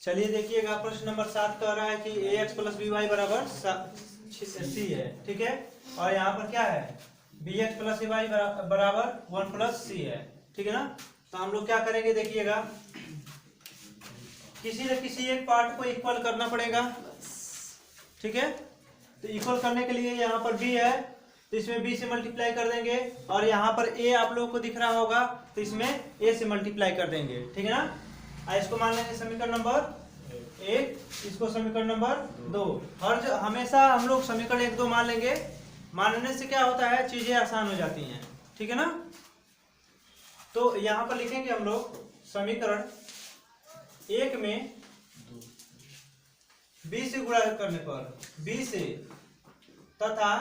चलिए देखिएगा, प्रश्न नंबर 7 कह रहा है कि ax प्लस बी वाई बराबर सी है, ठीक है। और यहाँ पर क्या है, bx प्लस सी वाई बराबर 1 प्लस सी है, ठीक है ना। तो हम लोग क्या करेंगे देखिएगा, किसी न किसी एक पार्ट को इक्वल करना पड़ेगा, ठीक है। तो इक्वल करने के लिए यहाँ पर b है तो इसमें b से मल्टीप्लाई कर देंगे, और यहाँ पर a आप लोगों को दिख रहा होगा तो इसमें a से मल्टीप्लाई कर देंगे, ठीक है ना। इसको मान लेंगे समीकरण नंबर 1, इसको समीकरण नंबर 2। हमेशा हम लोग समीकरण 1 2 मान लेंगे। मानने से क्या होता है, चीजें आसान हो जाती हैं, ठीक है ना। तो यहाँ पर लिखेंगे हम लोग समीकरण 1 में b से गुणा करने पर b से, तथा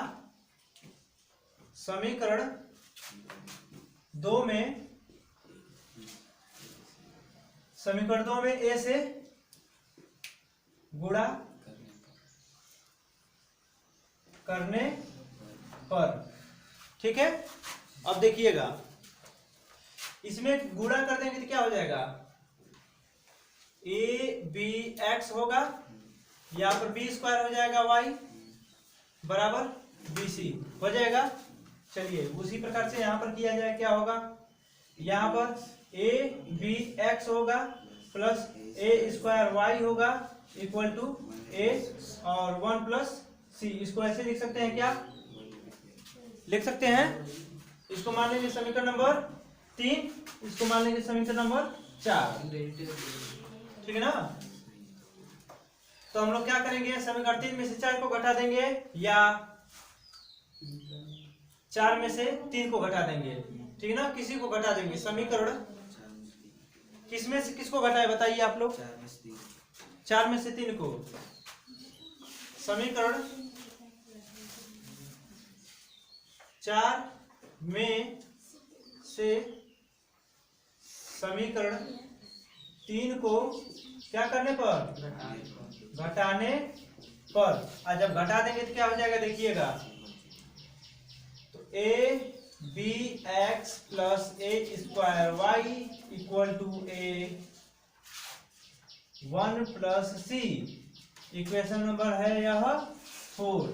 समीकरण 2 में a से गुणा करने पर, ठीक है। अब देखिएगा, इसमें गुणा कर देंगे तो क्या हो जाएगा, a b x होगा, यहाँ पर b स्क्वायर हो जाएगा y बराबर bc हो जाएगा। चलिए उसी प्रकार से यहाँ पर किया जाए, क्या होगा, यहाँ पर a b x होगा प्लस a स्क्वायर y होगा इक्वल टू a और 1 प्लस c। इसको ऐसे लिख सकते हैं, क्या लिख सकते हैं, इसको मान लेंगे समीकरण नंबर 3, इसको मान लेंगे समीकरण नंबर 4, ठीक है ना। तो हम लोग क्या करेंगे, समीकरण 3 में से 4 को घटा देंगे, या 4 में से 3 को घटा देंगे, ठीक है ना। किसी को घटा देंगे, समीकरण किसमें से किसको घटाए बताइए आप लोग, 4 में से 3 को। समीकरण 4 में से समीकरण 3 को क्या करने पर, घटाने पर। और जब घटा देंगे तो क्या हो जाएगा देखिएगा, तो a b x plus a square y equal to a 1 प्लस c। इक्वेशन नंबर है यह 4,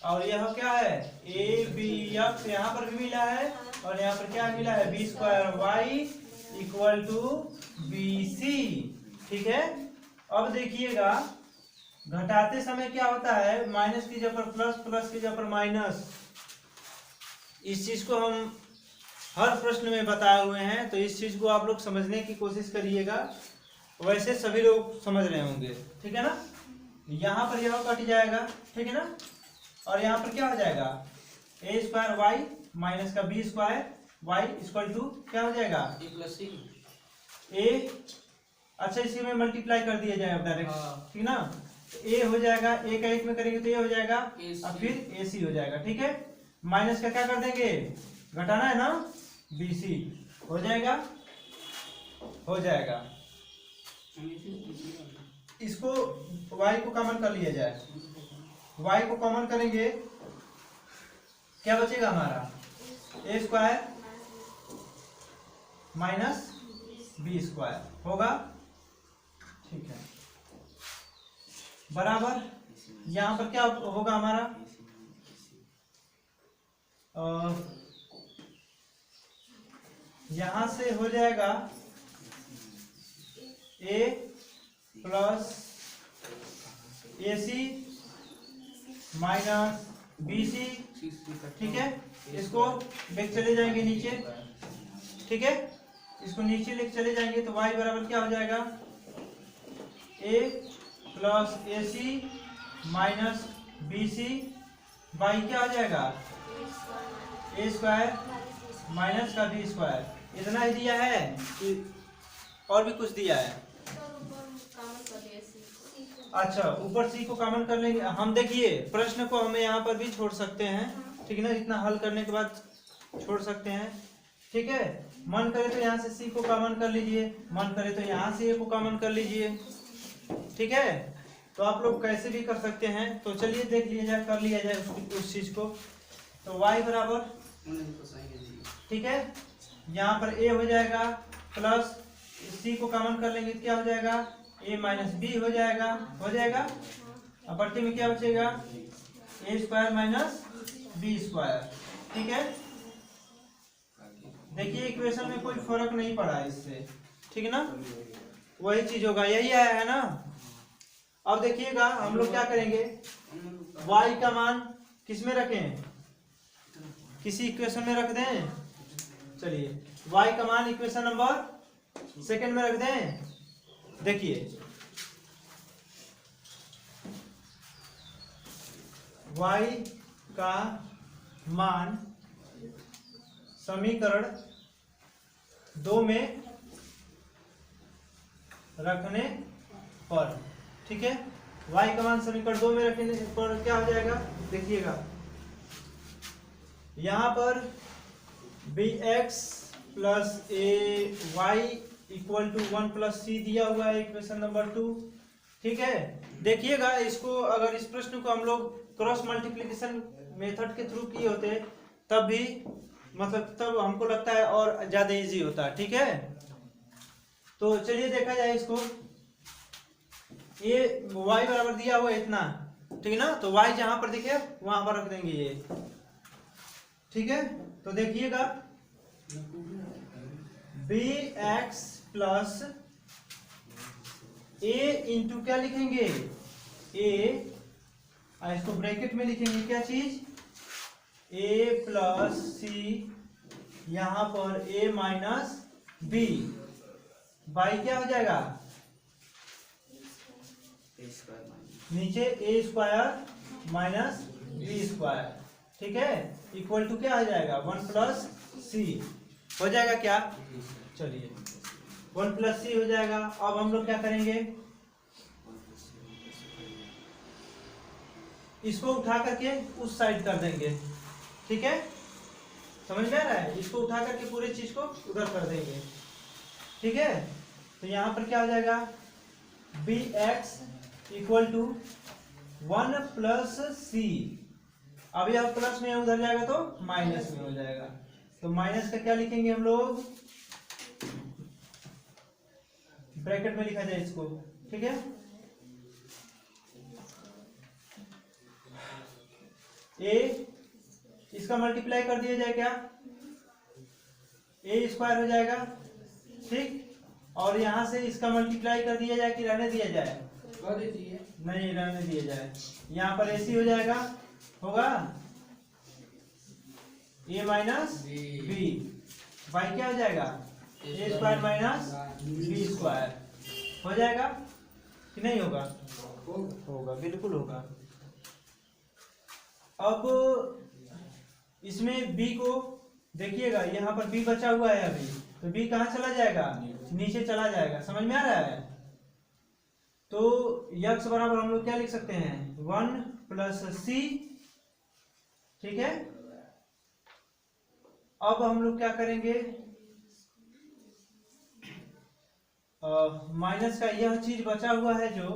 और यह क्या है, a b x यहाँ पर भी मिला है, और यहाँ पर क्या मिला है, b square y equal to B C, ठीक है। अब देखिएगा, घटाते समय क्या होता है, माइनस की जगह पर प्लस, प्लस की जगह पर माइनस। इस चीज को हम हर प्रश्न में बताए हुए हैं, तो इस चीज को आप लोग समझने की कोशिश करिएगा, वैसे सभी लोग समझ रहे होंगे, ठीक है ना। यहाँ पर यह कट जाएगा, ठीक है ना, और यहाँ पर क्या हो जाएगा, a स्क्वायर वाई माइनस का b square Y equal to क्या हो जाएगा, a प्लस सी a। अच्छा, इसी में मल्टीप्लाई कर दिया जाए अब डायरेक्ट, ठीक ना। a हो जाएगा, a का 1 में करेंगे तो a हो जाएगा, और फिर ac हो जाएगा, ठीक है। माइनस का क्या कर देंगे, घटाना है ना, bc हो जाएगा, हो जाएगा। इसको y को कॉमन कर लिया जाए, y को कॉमन करेंगे, क्या बचेगा हमारा, a square minus b square होगा, ठीक है, बराबर। यहाँ पर क्या होगा हमारा, यहाँ से हो जाएगा a plus A C minus B C, ठीक है। इसको लेके चले जाएंगे नीचे, ठीक है, इसको नीचे लेके चले जाएंगे तो y बराबर क्या हो जाएगा, a plus A C minus B C by क्या हो जाएगा, a स्क्वायर माइनस का b स्क्वायर। इतना ही दिया है कि और भी कुछ दिया है, अच्छा ऊपर सी को कॉमन कर लेंगे हम। देखिए प्रश्न को हमें यहाँ पर भी छोड़ सकते हैं, ठीक है ना, इतना हल करने के बाद छोड़ सकते हैं, ठीक है। मन करे तो यहाँ से सी को कॉमन कर लीजिए, मन करे तो यहाँ से ए को कॉमन कर लीजिए, ठीक है। तो आप लोग कैसे भी कर सकते हैं। तो चलिए देख लिया जाए, कर लिया जाए उस चीज को। तो y बराबर, ठीक है, यहाँ पर a हो जाएगा प्लस सी को कॉमन कर लेंगे तो क्या हो जाएगा, ए माइनस बी हो जाएगा, अब पट्टी में क्या बचेगा, ए स्क्वायर माइनस बी स्क्वायर। ठीक है, देखिए इक्वेशन में कोई फर्क नहीं पड़ा इससे, ठीक है ना, वही चीज होगा, यही आया है ना। अब देखिएगा हम लोग क्या करेंगे, y का मान किस में रखें, किसी इक्वेशन में रख दें। चलिए y का मान इक्वेशन नंबर सेकंड में रख दें। देखिए y का मान समीकरण 2 में रखने पर, ठीक है, y का मान समीकरण 2 में रखने पर क्या हो जाएगा, देखिएगा यहां पर bx plus A Y equal to 1 plus C दिया हुआ है इक्वेशन नंबर 2। ठीक है, देखिएगा इसको, अगर इस प्रश्न को हम लोग क्रॉस मल्टीप्लिकेशन मेथड के थ्रू किए होते तब भी, मतलब तब हमको लगता है और ज्यादा इजी होता है। ठीक है, तो चलिए देखा जाए इसको, ये y बराबर दिया हुआ है इतना, ठीक है ना, तो y जहां पर दिखे वहां पर रख देंगे ये। ठीक है, तो देखिएगा bx प्लस a इंटू क्या लिखेंगे, a, इसको ब्रैकेट में लिखेंगे क्या चीज, a प्लस सी, यहां पर a माइनस बी, बाई क्या हो जाएगा, नीचे a square minus B square. ठीक है, इक्वल टू क्या हो जाएगा, 1 प्लस सी हो जाएगा क्या, चलिए 1 प्लस सी हो जाएगा। अब हम लोग क्या करेंगे, इसको उठा करके उस साइड कर देंगे। ठीक है, समझ में आ रहा है, इसको उठा करके पूरी चीज को उधर कर देंगे। ठीक है, तो यहां पर क्या हो जाएगा, B X equal to 1 plus C, अब यह प्लस में उधर जाएगा तो माइनस में हो जाएगा, तो माइनस का क्या लिखेंगे हम लोग, ब्रैकेट में लिखा जाए इसको। ठीक है, ए, इसका मल्टीप्लाई कर दिया जाए क्या, ए स्क्वायर हो जाएगा। ठीक, और यहां से इसका मल्टीप्लाई कर दिया जाए कि रहने दिया जाए, नहीं रहने दिया जाए, यहाँ पर ऐसी हो जाएगा, होगा ए माइनस बी, बाई क्या हो जाएगा, ए स्क्वायर माइनस बी स्क्वायर हो जाएगा कि नहीं होगा, होगा, बिल्कुल होगा। अब इसमें b को देखिएगा, यहाँ पर b बचा हुआ है अभी, तो b कहाँ चला जाएगा, नीचे चला जाएगा, समझ में आ रहा है। तो x बराबर हम लोग क्या लिख सकते हैं, 1 प्लस सी। ठीक है, अब हम लोग क्या करेंगे, माइनस का यह चीज बचा हुआ है जो,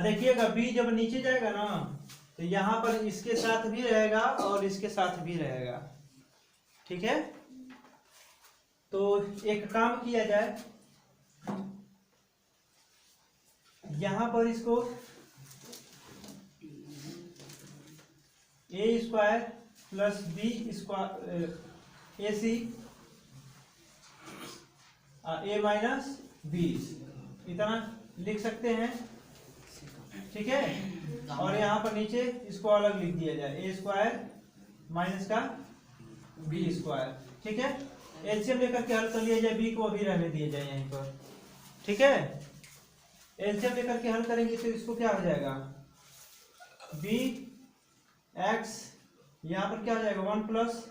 देखिएगा b जब नीचे जाएगा ना, तो यहाँ पर इसके साथ भी रहेगा और इसके साथ भी रहेगा। ठीक है, तो एक काम किया जाए, यहां पर इसको ए स्क्वायर प्लस बी स्क्वायर ए सी ए माइनस बी, इतना लिख सकते हैं। ठीक है, और यहाँ पर नीचे इसको अलग लिख दिया जाए, ए स्क्वायर माइनस का बी स्क्वायर। ठीक है, एलसीएम लेकर के हल कर लिया जाए, बी को अभी रहने दिया जाए यहीं पर। ठीक है, एलसीएम लेकर के हल करेंगे तो इसको क्या हो जाएगा, बी एक्स, यहाँ पर क्या हो जाएगा 1 प्लस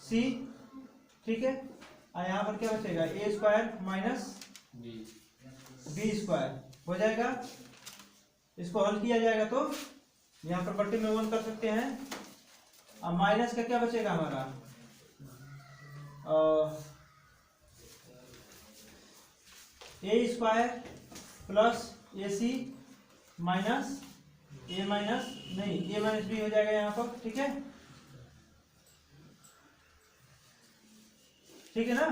सी। ठीक है, और यहाँ पर क्या बचेगा, ए स्क्वायर माइनस बी स्क्वायर हो जाएगा। इसको हल किया जाएगा तो यहाँ पर पट्टी में 1 कर सकते हैं, अब माइनस का क्या बचेगा हमारा, ए square plus A C minus A minus नहीं ए माइनस बी हो जाएगा यहाँ पर। ठीक है, ठीक है ना।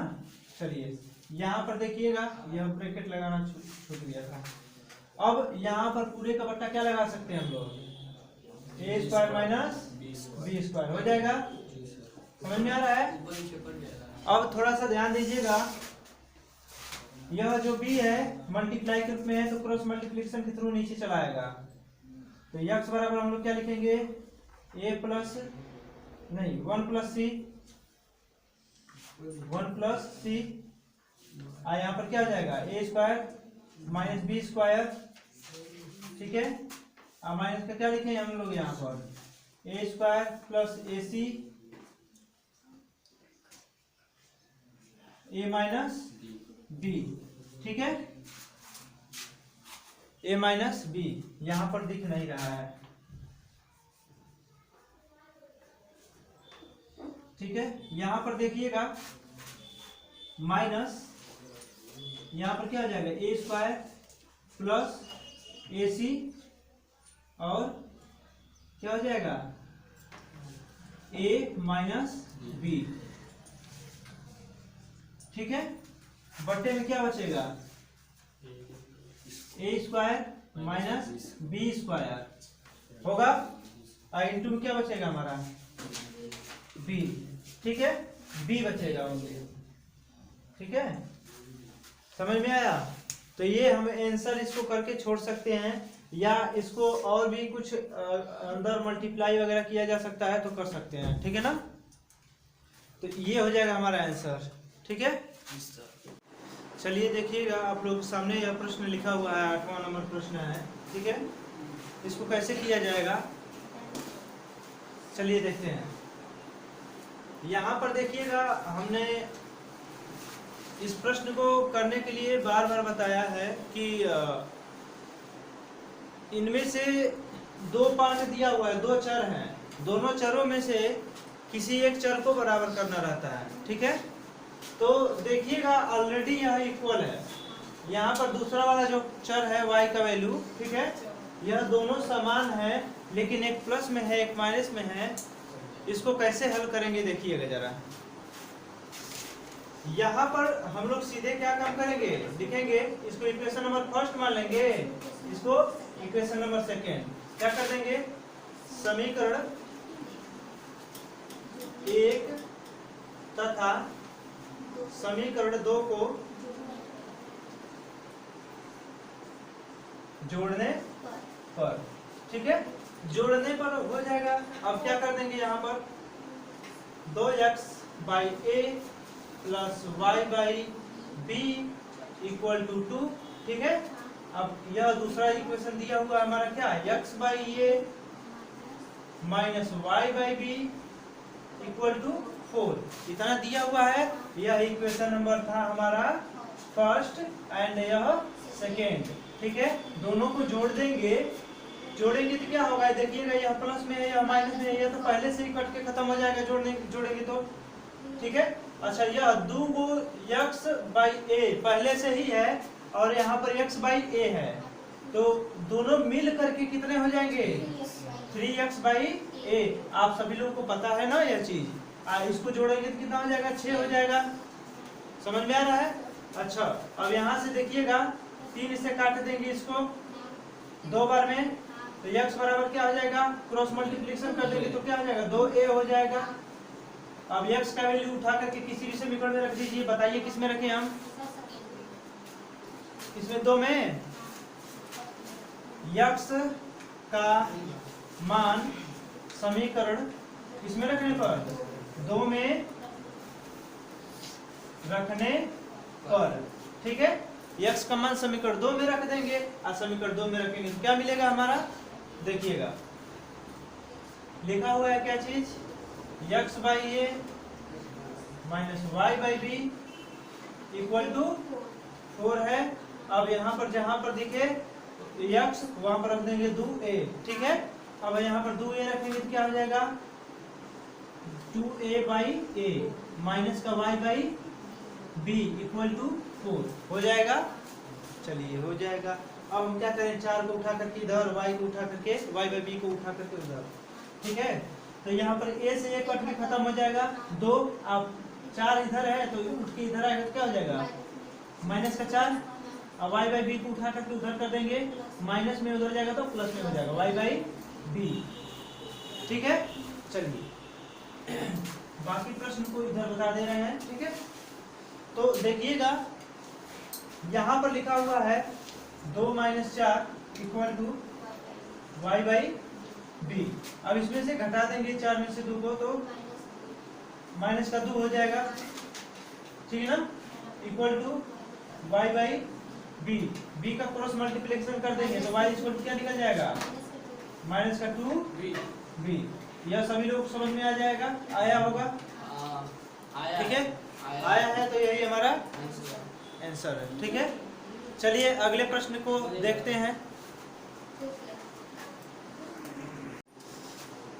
चलिए यहाँ पर देखिएगा, यह ब्रैकेट लगाना छूट गया था। अब यहाँ पर पूरे का बट्टा क्या लगा सकते हैं हम लोग, ए स्क्वायर माइनस बी स्क्वायर हो जाएगा। समझ में आ रहा है? अब थोड़ा सा ध्यान दीजिएगा, यह जो b है मल्टीप्लाई के रूप में है तो क्रॉस मल्टीप्लिकेशन के थ्रू नीचे चला आएगा। तो x बराबर हम लोग क्या लिखेंगे, a प्लस नहीं 1 प्लस सी और यहाँ पर क्या हो जाएगा a square minus B square, ठीक है। अब माइनस का क्या लिखेंगे हम लोग यहाँ पर a square plus A C a minus B, ठीक है। a माइनस बी यहां पर दिख नहीं रहा है, ठीक है। यहां पर देखिएगा माइनस, यहां पर क्या हो जाएगा ए स्क्वायर प्लस ए सी और क्या हो जाएगा a माइनस बी, ठीक है। बट्टे में क्या बचेगा ए स्क्वायर माइनस बी स्क्वायर होगा और इंटू में क्या बचेगा हमारा बी, ठीक है। बी बचेगा ओनली, ठीक है। समझ में आया? तो ये हम आंसर इसको करके छोड़ सकते हैं या इसको और भी कुछ अंदर मल्टीप्लाई वगैरह किया जा सकता है तो कर सकते हैं, ठीक है ना। तो ये हो जाएगा हमारा आंसर, ठीक है। चलिए देखिएगा आप लोग सामने यह प्रश्न लिखा हुआ है, 8वां नंबर प्रश्न है, ठीक है। इसको कैसे किया जाएगा चलिए देखते हैं। यहाँ पर देखिएगा हमने इस प्रश्न को करने के लिए बार बार बताया है कि इनमें से दो पार्ट दिया हुआ है, दो चर हैं, दोनों चरों में से किसी एक चर को बराबर करना रहता है, ठीक है। तो देखिएगा ऑलरेडी यह इक्वल है, यहाँ पर दूसरा वाला जो चर है y का वैल्यू, ठीक है, यह दोनों समान है लेकिन एक प्लस में है एक माइनस में है। इसको कैसे हल करेंगे देखिएगा जरा। यहाँ पर हम लोग सीधे क्या काम करेंगे लिखेंगे, इसको इक्वेशन नंबर फर्स्ट मान लेंगे, इसको इक्वेशन नंबर सेकेंड क्या कर देंगे, समीकरण 1 तथा समीकरण 2 को जोड़ने पर, ठीक है, जोड़ने पर हो जाएगा। अब क्या कर देंगे यहाँ पर 2x by A plus Y by B equal to 2, ठीक है। अब यह दूसरा इक्वेशन दिया हुआ हमारा क्या है, x by A minus Y by B equal to 4, इतना दिया हुआ है। यह इक्वेशन नंबर था हमारा फर्स्ट एंड यह सेकेंड, ठीक है। दोनों को जोड़ देंगे, जोड़ेंगे तो क्या होगा देखिएगा, यह प्लस में है यह माइनस में है, यह तो पहले से ही कट के खत्म हो जाएगा जोड़ेंगे तो, ठीक है। अच्छा यह 2 को x बाई ए पहले से ही है और यहाँ पर x बाई ए है, तो दोनों मिल करके कितने हो जाएंगे 3x बाई ए। आप सभी लोगों को पता है ना यह चीज। इसको जोड़ेंगे तो कितना हो जाएगा 6 हो जाएगा। समझ में आ रहा है? अच्छा अब यहाँ से देखिएगा 3 से काट देंगे इसको 2 बार में, तो x बराबर क्या हो जाएगा, क्रॉस मल्टीप्लिकेशन कर देंगे तो क्या हो जाएगा 2a हो जाएगा। अब x का वैल्यू उठा करके किसी भी समीकरण में रख दीजिए, बताइए किस में रखें हम, इसमें 2 में x का मान समीकरण किसमें रखने पर 2 में रखने पर, ठीक है। x का मान समीकरण 2 में रख देंगे और समीकरण 2 में रखेंगे तो क्या मिलेगा हमारा, देखिएगा लिखा हुआ है क्या चीज, x by A minus Y by B equal to 4 है। अब यहाँ पर जहां पर दिखे x वहां पर रख देंगे 2a, ठीक है। अब यहाँ पर 2a रखेंगे तो क्या हो जाएगा 2a बाई ए माइनस का y by b equal to 4 हो जाएगा। चलिए हो जाएगा। अब हम क्या करें, 4 को उठा करके इधर, y को उठा करके y बाई b को उठा करके उधर, ठीक है। तो यहाँ पर a से a कट के खत्म हो जाएगा 2, अब 4 इधर है तो उठ के इधर आएगा तो क्या हो जाएगा माइनस का 4। अब y बाई बी को उठा करके उधर कर देंगे, माइनस में उधर जाएगा तो प्लस में हो जाएगा y बाई बी। ठीक है, चलिए बाकी प्रश्न को इधर बता दे रहे हैं। ठीक है, तो देखिएगा यहाँ पर लिखा हुआ है 2 - 4 equal to y by B. अब इसमें से घटा देंगे 4 में से 2 को तो माइनस का 2 हो जाएगा, ठीक है ना, equal to y by B. B का क्रॉस मल्टीप्लिकेशन कर देंगे तो y इक्वल टू क्या निकल जाएगा, माइनस का 2 बी। यह सभी लोग समझ में आ जाएगा, आया होगा, ठीक है, आया है तो यही हमारा आंसर है। ठीक है, चलिए अगले प्रश्न को देखते हैं।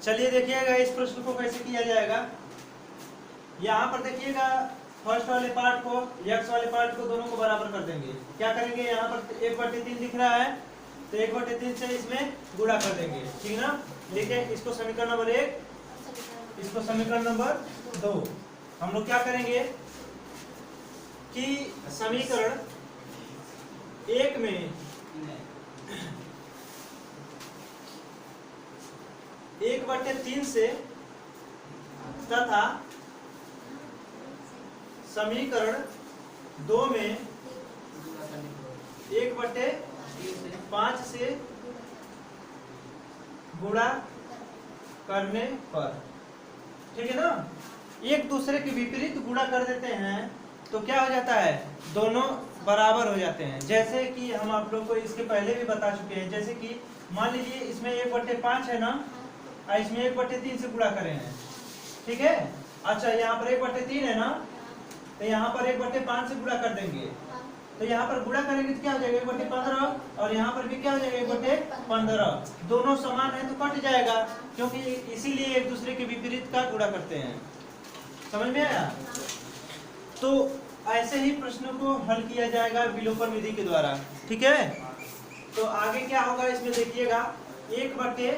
चलिए देखिएगा इस प्रश्न को कैसे किया जाएगा। यहाँ पर देखिएगा फर्स्ट वाले पार्ट को, x वाले पार्ट को दोनों को बराबर कर देंगे। क्या करेंगे, यहाँ पर 1/3 दिख रहा है तो 1/3 से इसमें गुणा कर देंगे, ठीक ना। लिखे इसको समीकरण नंबर 1, इसको समीकरण नंबर 2। हम लोग क्या करेंगे कि समीकरण 1 में 1/3 से तथा समीकरण 2 में 1/5 से गुणा करने पर, ठीक है ना, एक दूसरे के विपरीत गुणा कर देते हैं तो क्या हो जाता है, दोनों बराबर हो जाते हैं। जैसे कि हम आप लोग को इसके पहले भी बता चुके हैं, जैसे कि मान लीजिए इसमें 1/5 है ना, और इसमें 1/3 से गुणा करें हैं, ठीक है। अच्छा यहाँ पर 1/3 है ना, तो यहाँ पर 1/5 से गुणा कर देंगे तो यहाँ पर गुणा करेंगे तो क्या हो जाएगा 1/15, और यहाँ पर भी क्या हो जाएगा 1/15। दोनों समान है तो कट जाएगा, क्योंकि इसीलिए एक दूसरे के विपरीत का गुणा करते हैं। समझ में आया। तो ऐसे ही प्रश्नों को हल किया जाएगा विलोपन विधि के द्वारा। ठीक है, तो आगे क्या होगा इसमें देखिएगा, 1/,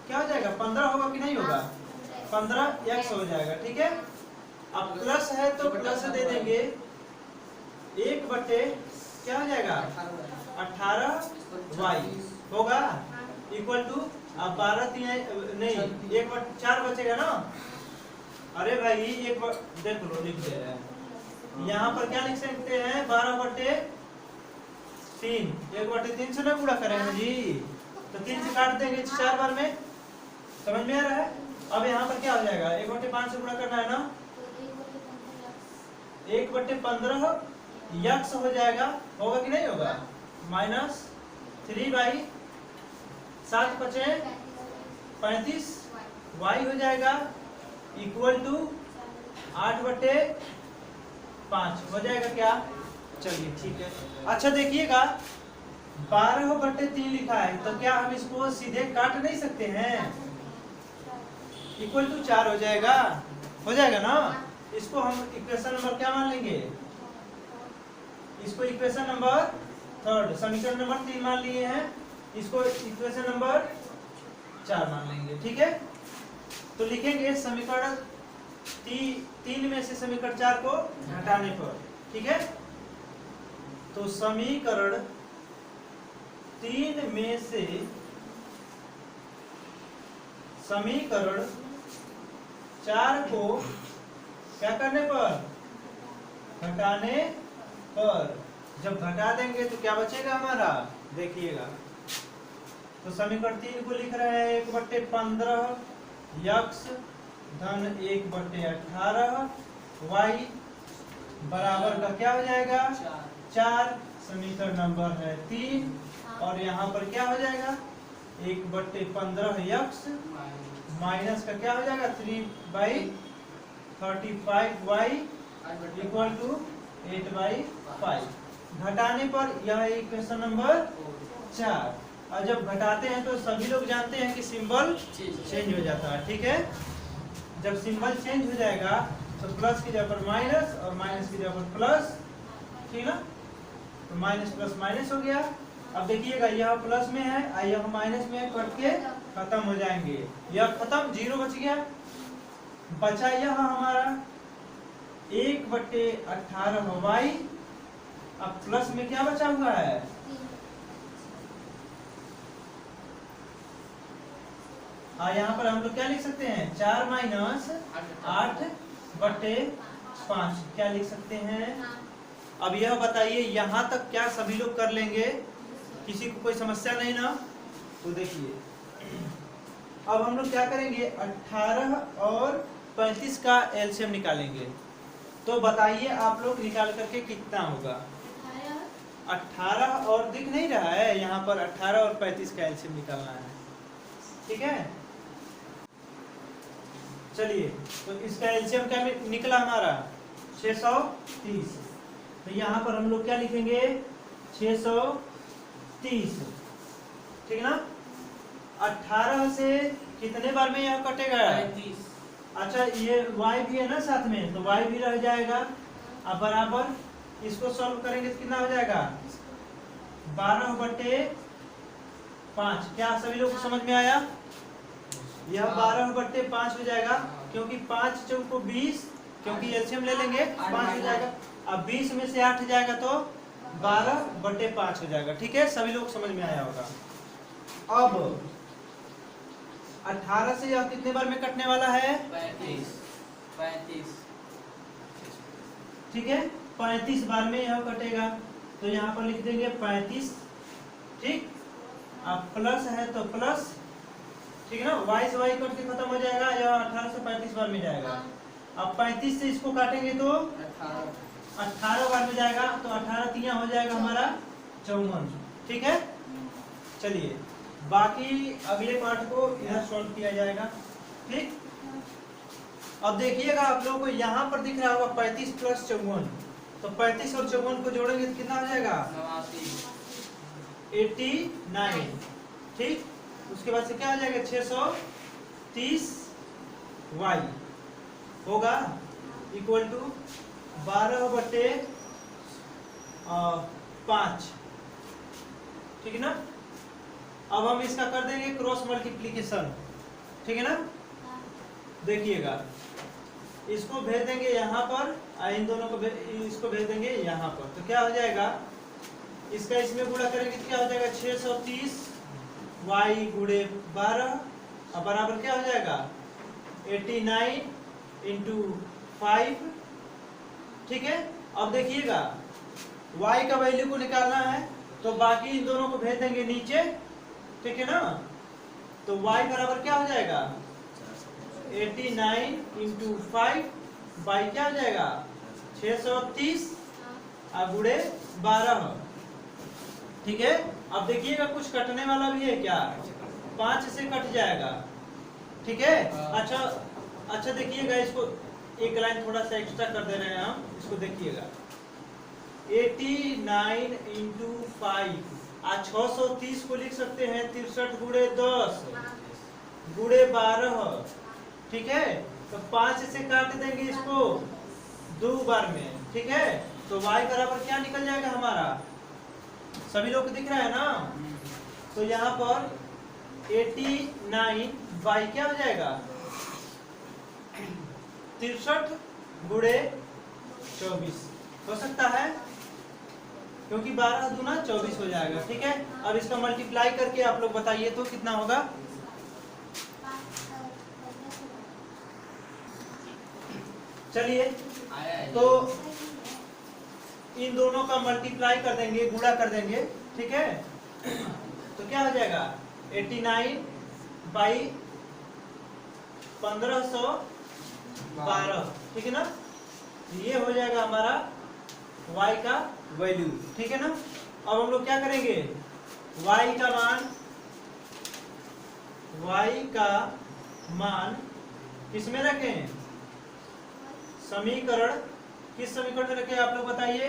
क्या हो जाएगा 15 होगा कि नहीं होगा, 15x हो जाएगा। ठीक है, अब प्लस है तो प्लस दे देंगे, 1/, क्या हो जाएगा 18y होगा इक्वल टू, अब 12 नहीं 1/4 बचेगा ना। अरे भाई एक देख लो, लिख दे रहे हैं यहाँ पर, क्या लिख सकते हैं 12/3, 1/3 से ना गुणा करेंगे जी, तो 3 से काट देंगे 4 बार में। समझ में आ रहा है। अब यहाँ पर क्या हो जाएगा, 1/5 से गुणा करना है ना, 1/15 x हो जाएगा, होगा कि नहीं होगा, -3/7 × 35 y हो जाएगा इक्वल टू 8/5 हो जाएगा क्या। चलिए ठीक है। अच्छा देखिएगा 12/3 लिखा है तो क्या हम इसको सीधे काट नहीं सकते हैं, इक्वल टू 4 हो जाएगा, ना। इसको हम इक्वेशन नंबर क्या मान लेंगे, इसको इक्वेशन नंबर 3, समीकरण नंबर 3 मान लिए हैं, इसको इक्वेशन नंबर 4 मान लेंगे। ठीक है, तो लिखेंगे समीकरण 3 में से समीकरण 4 को घटाने पर। ठीक है, तो समीकरण 3 में से समीकरण 4 को क्या करने पर, घटाने पर। जब घटा देंगे तो क्या बचेगा हमारा, देखिएगा। तो समीकरण 3 को लिख रहे हैं 1/15 x धन 1/18 y बराबर का क्या हो जाएगा 4। समीकरण नंबर है 3, और यहाँ पर क्या हो जाएगा 1/15 x माइनस का क्या हो जाएगा 3/35 y इक्वल टू 8/5। घटाने पर यह इक्वेशन नंबर 4। और जब घटाते हैं तो सभी लोग जानते हैं कि सिंबल चेंज हो जाता है। ठीक है, जब सिंबल चेंज हो जाएगा तो प्लस की जगह पर माइनस और माइनस की जगह पर प्लस, ठीक ना, तो माइनस प्लस माइनस हो गया। अब देखिएगा यह प्लस में है, यह माइनस में है, कट के खत्म हो जाएंगे, यह खत्म, 0 बच गया। बचा यह हमारा 1/18 y अब प्लस में क्या बचा हुआ है, यहाँ पर हम लोग क्या लिख सकते हैं, 4 माइनस 8/5 क्या लिख सकते हैं। अब यह बताइए यहाँ तक क्या सभी लोग कर लेंगे, किसी को कोई समस्या नहीं ना। तो देखिए अब हम लोग क्या करेंगे, 18 और 35 का एलसीएम निकालेंगे। तो बताइए आप लोग निकाल करके कितना होगा। 18 और दिख नहीं रहा है यहाँ पर, 18 और 35 का एलसीएम निकालना है, ठीक है। चलिए तो इसका एलसीएम क्या निकला हमारा, 630। तो यहाँ पर हम लोग क्या लिखेंगे, 630, ठीक है ना। 18 से कितने बार में यह कटेगा, 35। अच्छा ये y भी है ना साथ में, तो y भी रह जाएगा। अब बराबर इसको सॉल्व करेंगे तो कितना हो जाएगा, 12/5। क्या सभी लोग को समझ में आया, यह 12/5 हो जाएगा, क्योंकि 5 चौको 20, क्योंकि एलसीएम ले लेंगे 5 हो जाएगा। अब 20 में से 8 जाएगा तो 12/5 हो जाएगा, ठीक है। सभी लोग समझ में आया होगा। अब 18 से यह कितने बार में कटने वाला है, 35, ठीक है। 35 बार में यह कटेगा, तो यहाँ पर लिख देंगे 35, ठीक। अब प्लस है तो प्लस, ठीक है ना, y से y कट के खत्म हो जाएगा, यह 18 से 35 बार में जाएगा। अब 35 से इसको काटेंगे तो 18 बार में जाएगा, तो 18 तिया हो जाएगा हमारा 54, ठीक है। चलिए बाकी अगले पार्ट को इधर सॉल्व किया जाएगा, ठीक। अब देखिएगा आप लोगों को यहाँ पर दिख रहा होगा 35 + 54, तो 35 और 54 को जोड़ेंगे तो कितना हो जाएगा, 89, ठीक। उसके बाद से क्या हो जाएगा, 630y होगा इक्वल टू 12/5, ठीक है ना। अब हम इसका कर देंगे क्रॉस मल्टीप्लीकेशन, ठीक है ना। देखिएगा इसको भेज देंगे यहाँ पर, इन दोनों को इसको भेज देंगे यहाँ पर, तो क्या हो जाएगा, इसका इसमें गुणा करेंगे तो क्या हो जाएगा, 630 y गुणे 12 अब बराबर क्या हो जाएगा, 89 × 5, ठीक है। अब देखिएगा y का वैल्यू को निकालना है, तो बाकी इन दोनों को भेज देंगे नीचे, ठीक है ना। तो y बराबर क्या हो जाएगा, 89 × 5 y क्या हो जाएगा, 630 गुणे 12, ठीक है। अब देखिएगा कुछ कटने वाला भी है क्या, 5 से कट जाएगा, ठीक है। अच्छा देखिएगा, इसको एक लाइन थोड़ा सा एक्स्ट्रा कर दे रहे हैं हम, इसको देखिएगा, 89 × 5 आज 630 को लिख सकते हैं 63 गुणे 10 गुणे 12, ठीक है। तो 5 से काट देंगे इसको 2 बार में, ठीक है। तो y बराबर क्या निकल जाएगा हमारा, सभी लोग को दिख रहा है ना। तो यहाँ पर 89 y क्या हो जाएगा, 63 गुणे 24 हो सकता है, क्योंकि 12 दूना 24 हो जाएगा, ठीक है। अब इसका मल्टीप्लाई करके आप लोग बताइए तो कितना होगा। चलिए तो इन दोनों का मल्टीप्लाई कर देंगे, गुणा कर देंगे, ठीक है। तो क्या हो जाएगा, 89 बाई 1512, ठीक है ना। ये हो जाएगा हमारा y का वैल्यू, ठीक है ना। अब हम लोग क्या करेंगे, y का मान किसमें रखें, समीकरण, किस समीकरण में रखें आप लोग बताइए,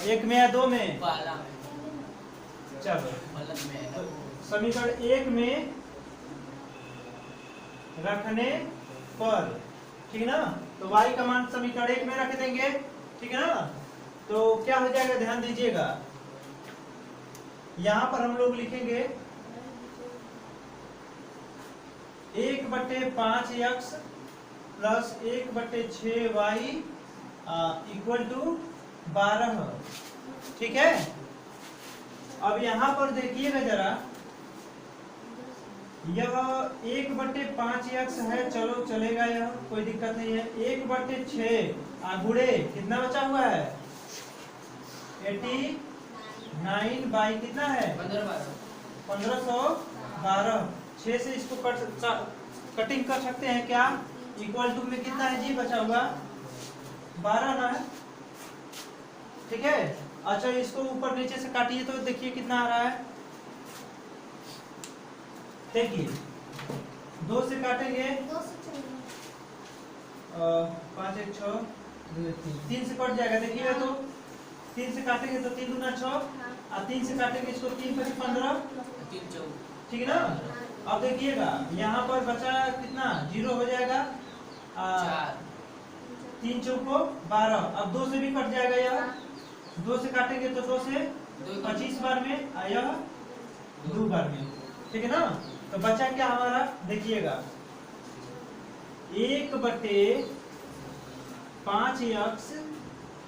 1 में या 2 में, चलो तो समीकरण 1 में रखने पर, ठीक है ना। तो y का मान समीकरण 1 में रख देंगे, ठीक है ना। तो क्या हो जाएगा, ध्यान दीजिएगा, यहां पर हम लोग लिखेंगे 1/5x + 1/6y इक्वल टू 12। ठीक है, अब यहाँ पर देखिएगा जरा, यह 1/5x है, चलो चलेगा, यह कोई दिक्कत नहीं है। 1/6 गुणे कितना बचा हुआ है 89 बाई कितना है 1512। 6 से इसको कटिंग कर सकते हैं क्या, इक्वल टू में कितना है जी बचा हुआ 12 ना है। ठीक है, अच्छा इसको ऊपर नीचे से काटिए तो देखिए कितना आ रहा है। देखिए 2 से काटेंगे 5 1 6 3 से कट जाएगा। देखिएगा तो 3 से काटेंगे तो 3 दूना 6 और 3 से काटेंगे इसको 3 5 15। ठीक है ना, अब देखिएगा यहाँ पर बचा कितना 0 हो जाएगा 3 चौको 12। अब 2 से भी कट जाएगा, यह 2 से काटेंगे तो 2 से 25 बार में आया 2 बार में। ठीक है ना, तो बचा क्या हमारा देखिएगा 1/5x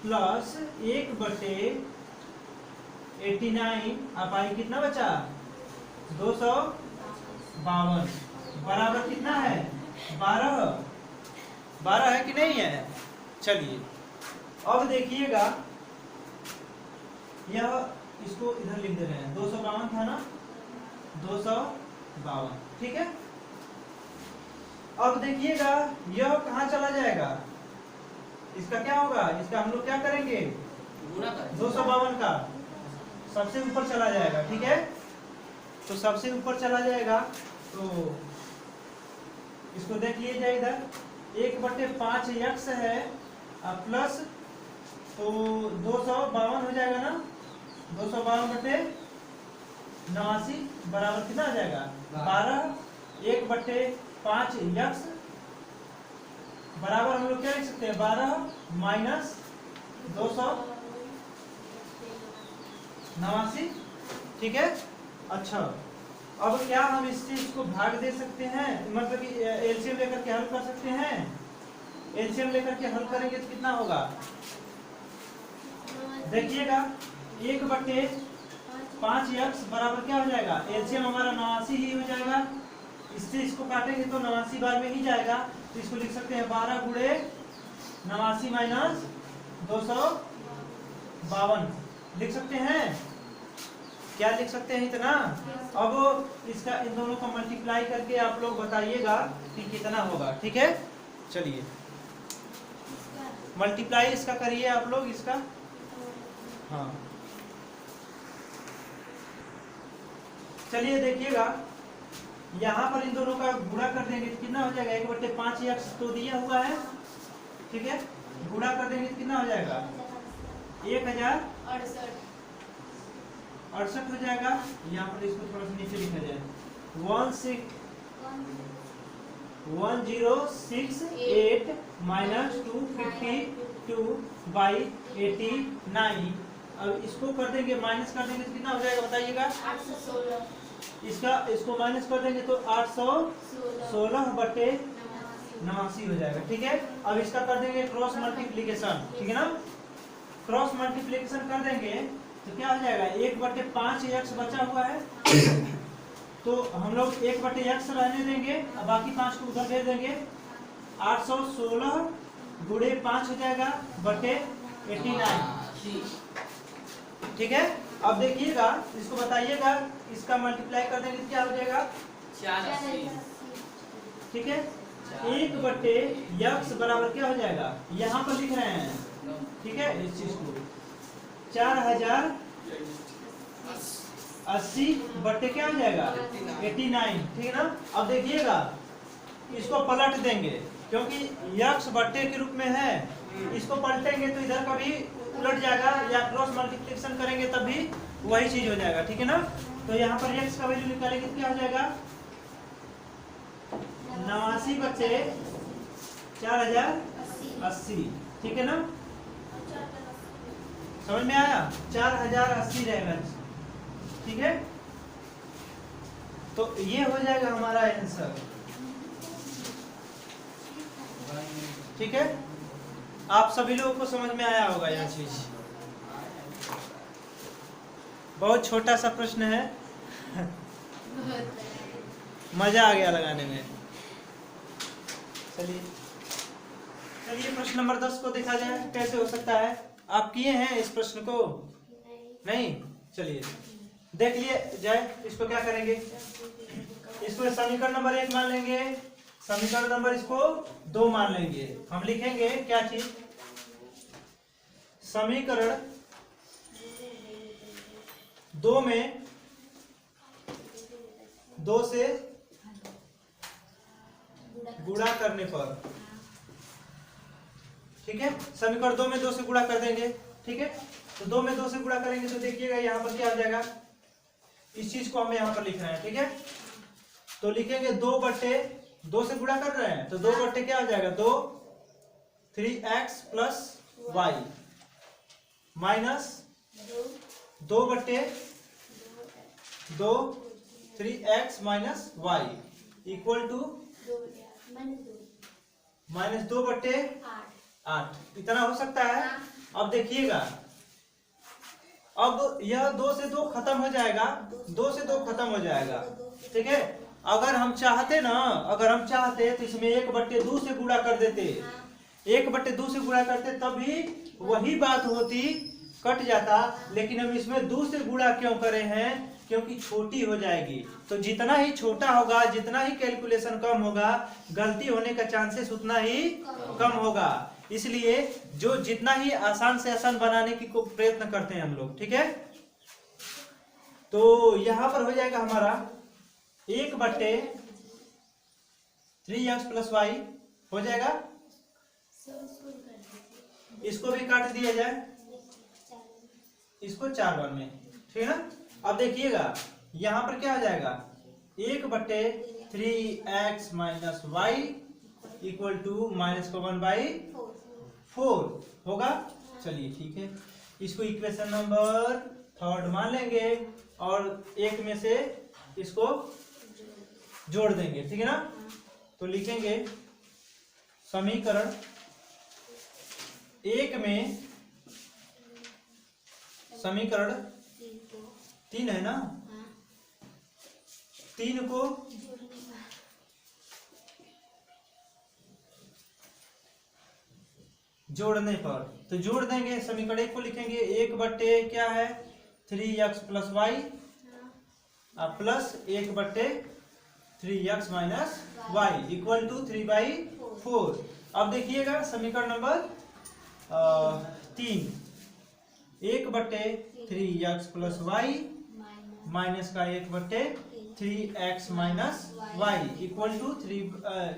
प्लस 1/89 अब आई कितना बचा 252 बराबर कितना है 12 है कि नहीं है। चलिए अब देखिएगा, यह इसको इधर लिख दे रहे हैं 252 था ना 252। ठीक है, अब देखिएगा यह कहाँ चला जाएगा, इसका क्या होगा, इसका हम लोग क्या करेंगे 252 का सबसे ऊपर चला जाएगा। ठीक है, तो सबसे ऊपर चला जाएगा तो इसको देख लीजिए इधर 1/5x है प्लस तो 252 हो जाएगा ना 252/89 बराबर कितना आ जाएगा 12। 1/5x बराबर हम लोग क्या लिख सकते हैं 12 माइनस 289। ठीक है, अच्छा अब क्या हम इस चीज को भाग दे सकते हैं, मतलब कि एलसीएम लेकर के हल कर सकते हैं। एलसीएम लेकर के हल करेंगे तो कितना होगा देखिएगा 1/5x बराबर क्या हो जाएगा, एलसीएम हमारा 89 ही हो जाएगा। इससे इसको काटेंगे तो 89 बार में ही जाएगा, तो इसको लिख सकते हैं 12 गुणे 89 माइनस 252 लिख सकते हैं। क्या लिख सकते हैं इतना। अब इसका इन दोनों को मल्टीप्लाई करके आप लोग बताइएगा कि कितना होगा। ठीक है, चलिए मल्टीप्लाई इसका करिए आप लोग इसका। हाँ चलिए देखिएगा, यहाँ पर इन दोनों का गुणा कर देंगे तो कितना हो जाएगा 1/5x तो दिया हुआ है। ठीक है, गुणा कर देंगे तो कितना हो जाएगा 1068 हो जाएगा। यहाँ पर इसको थोड़ा सा नीचे लिखा जाए 1068 माइनस 252 बाई 89। अब इसको कर देंगे माइनस कर देंगे तो कितना हो जाएगा बताइएगा 816। इसको माइनस कर देंगे तो 816/89 हो जाएगा। ठीक है, अब इसका कर देंगे क्रॉस मल्टीप्लीकेशन। ठीक है ना, क्रॉस मल्टीप्लीकेशन कर देंगे तो क्या हो जाएगा 1/5x बचा हुआ है तो हम लोग 1/x रहने देंगे और बाकी 5 को उधर भेज देंगे। 816 गुणे 5 हो जाएगा बटे 89। ठीक है, अब देखिएगा इसको बताइएगा, इसका मल्टीप्लाई कर देंगे तो क्या हो जाएगा 480। ठीक है, 1/x बराबर क्या हो जाएगा यहाँ पर लिख रहे हैं। ठीक है, इस चीज को 4080 बटे क्या हो जाएगा 89। ठीक है ना, अब देखिएगा इसको पलट देंगे क्योंकि x बट्टे के रूप में है, इसको पलटेंगे तो इधर का भी उलट जाएगा या क्रॉस मल्टीप्लिकेशन करेंगे तब भी वही चीज हो जाएगा। ठीक है ना, तो यहाँ पर x का वैल्यू निकालेंगे तो क्या हो जाएगा 89/4080। ठीक है ना, समझ में आया 4080 रहेगा। ठीक है, तो ये हो जाएगा हमारा आंसर। ठीक है, आप सभी लोगों को समझ में आया होगा यह चीज। बहुत छोटा सा प्रश्न है, मजा आ गया लगाने में। चलिए चलिए प्रश्न नंबर 10 को देखा जाए कैसे हो सकता है। आप किए हैं इस प्रश्न को? नहीं। चलिए देख लिए जाए। इसको क्या करेंगे, इसको समीकरण नंबर 1 मान लेंगे, समीकरण नंबर इसको 2 मान लेंगे। हम लिखेंगे क्या चीज, समीकरण 2 में 2 से गुणा करने पर, ठीक है, समीकरण 2 में 2 से गुणा कर देंगे। ठीक है, तो 2 में 2 से गुणा करेंगे तो देखिएगा यहाँ पर क्या आ जाएगा, इस चीज को हमें यहाँ पर लिखना है। ठीक है, तो लिखेंगे 2/2 से गुणा कर रहे हैं तो 2/, क्या आ जाएगा 2 3x plus Y minus 2/2 3x minus Y equal to -2/8। इतना हो सकता है। अब देखिएगा, अब यह 2 से 2 खत्म हो जाएगा, 2 से 2 खत्म हो जाएगा। ठीक है, अगर हम चाहते तो इसमें 1/2 से गुणा कर देते, 1/2 से गुणा करते तब भी वही बात होती, कट जाता। लेकिन हम इसमें 2 से गुणा क्यों करे हैं, क्योंकि छोटी हो जाएगी। तो जितना ही छोटा होगा, जितना ही कैलकुलेशन कम होगा, गलती होने का चांसेस उतना ही कम होगा। इसलिए जो जितना ही आसान से आसान बनाने की प्रयत्न करते हैं हम लोग। ठीक है, तो यहां पर हो जाएगा हमारा 1/3x प्लस वाई हो जाएगा। इसको भी काट दिया जाए, इसको 4 बार में। ठीक है ना, अब देखिएगा यहां पर क्या हो जाएगा, 1/3x minus Y equal to -1/4 होगा। चलिए ठीक है, इसको इक्वेशन नंबर 3 मान लेंगे और 1 में से इसको जोड़ देंगे। ठीक है ना, तो लिखेंगे समीकरण 1 में, समीकरण 3 है ना, 3 को जोड़ने पर, तो जोड़ देंगे। समीकरण 1 को लिखेंगे 1/, क्या है 3x plus Y plus 1/3x minus Y equal to 3/4। अब देखिएगा समीकरण number 3, 1/3x plus Y minus का 1/3x minus Y equal to 3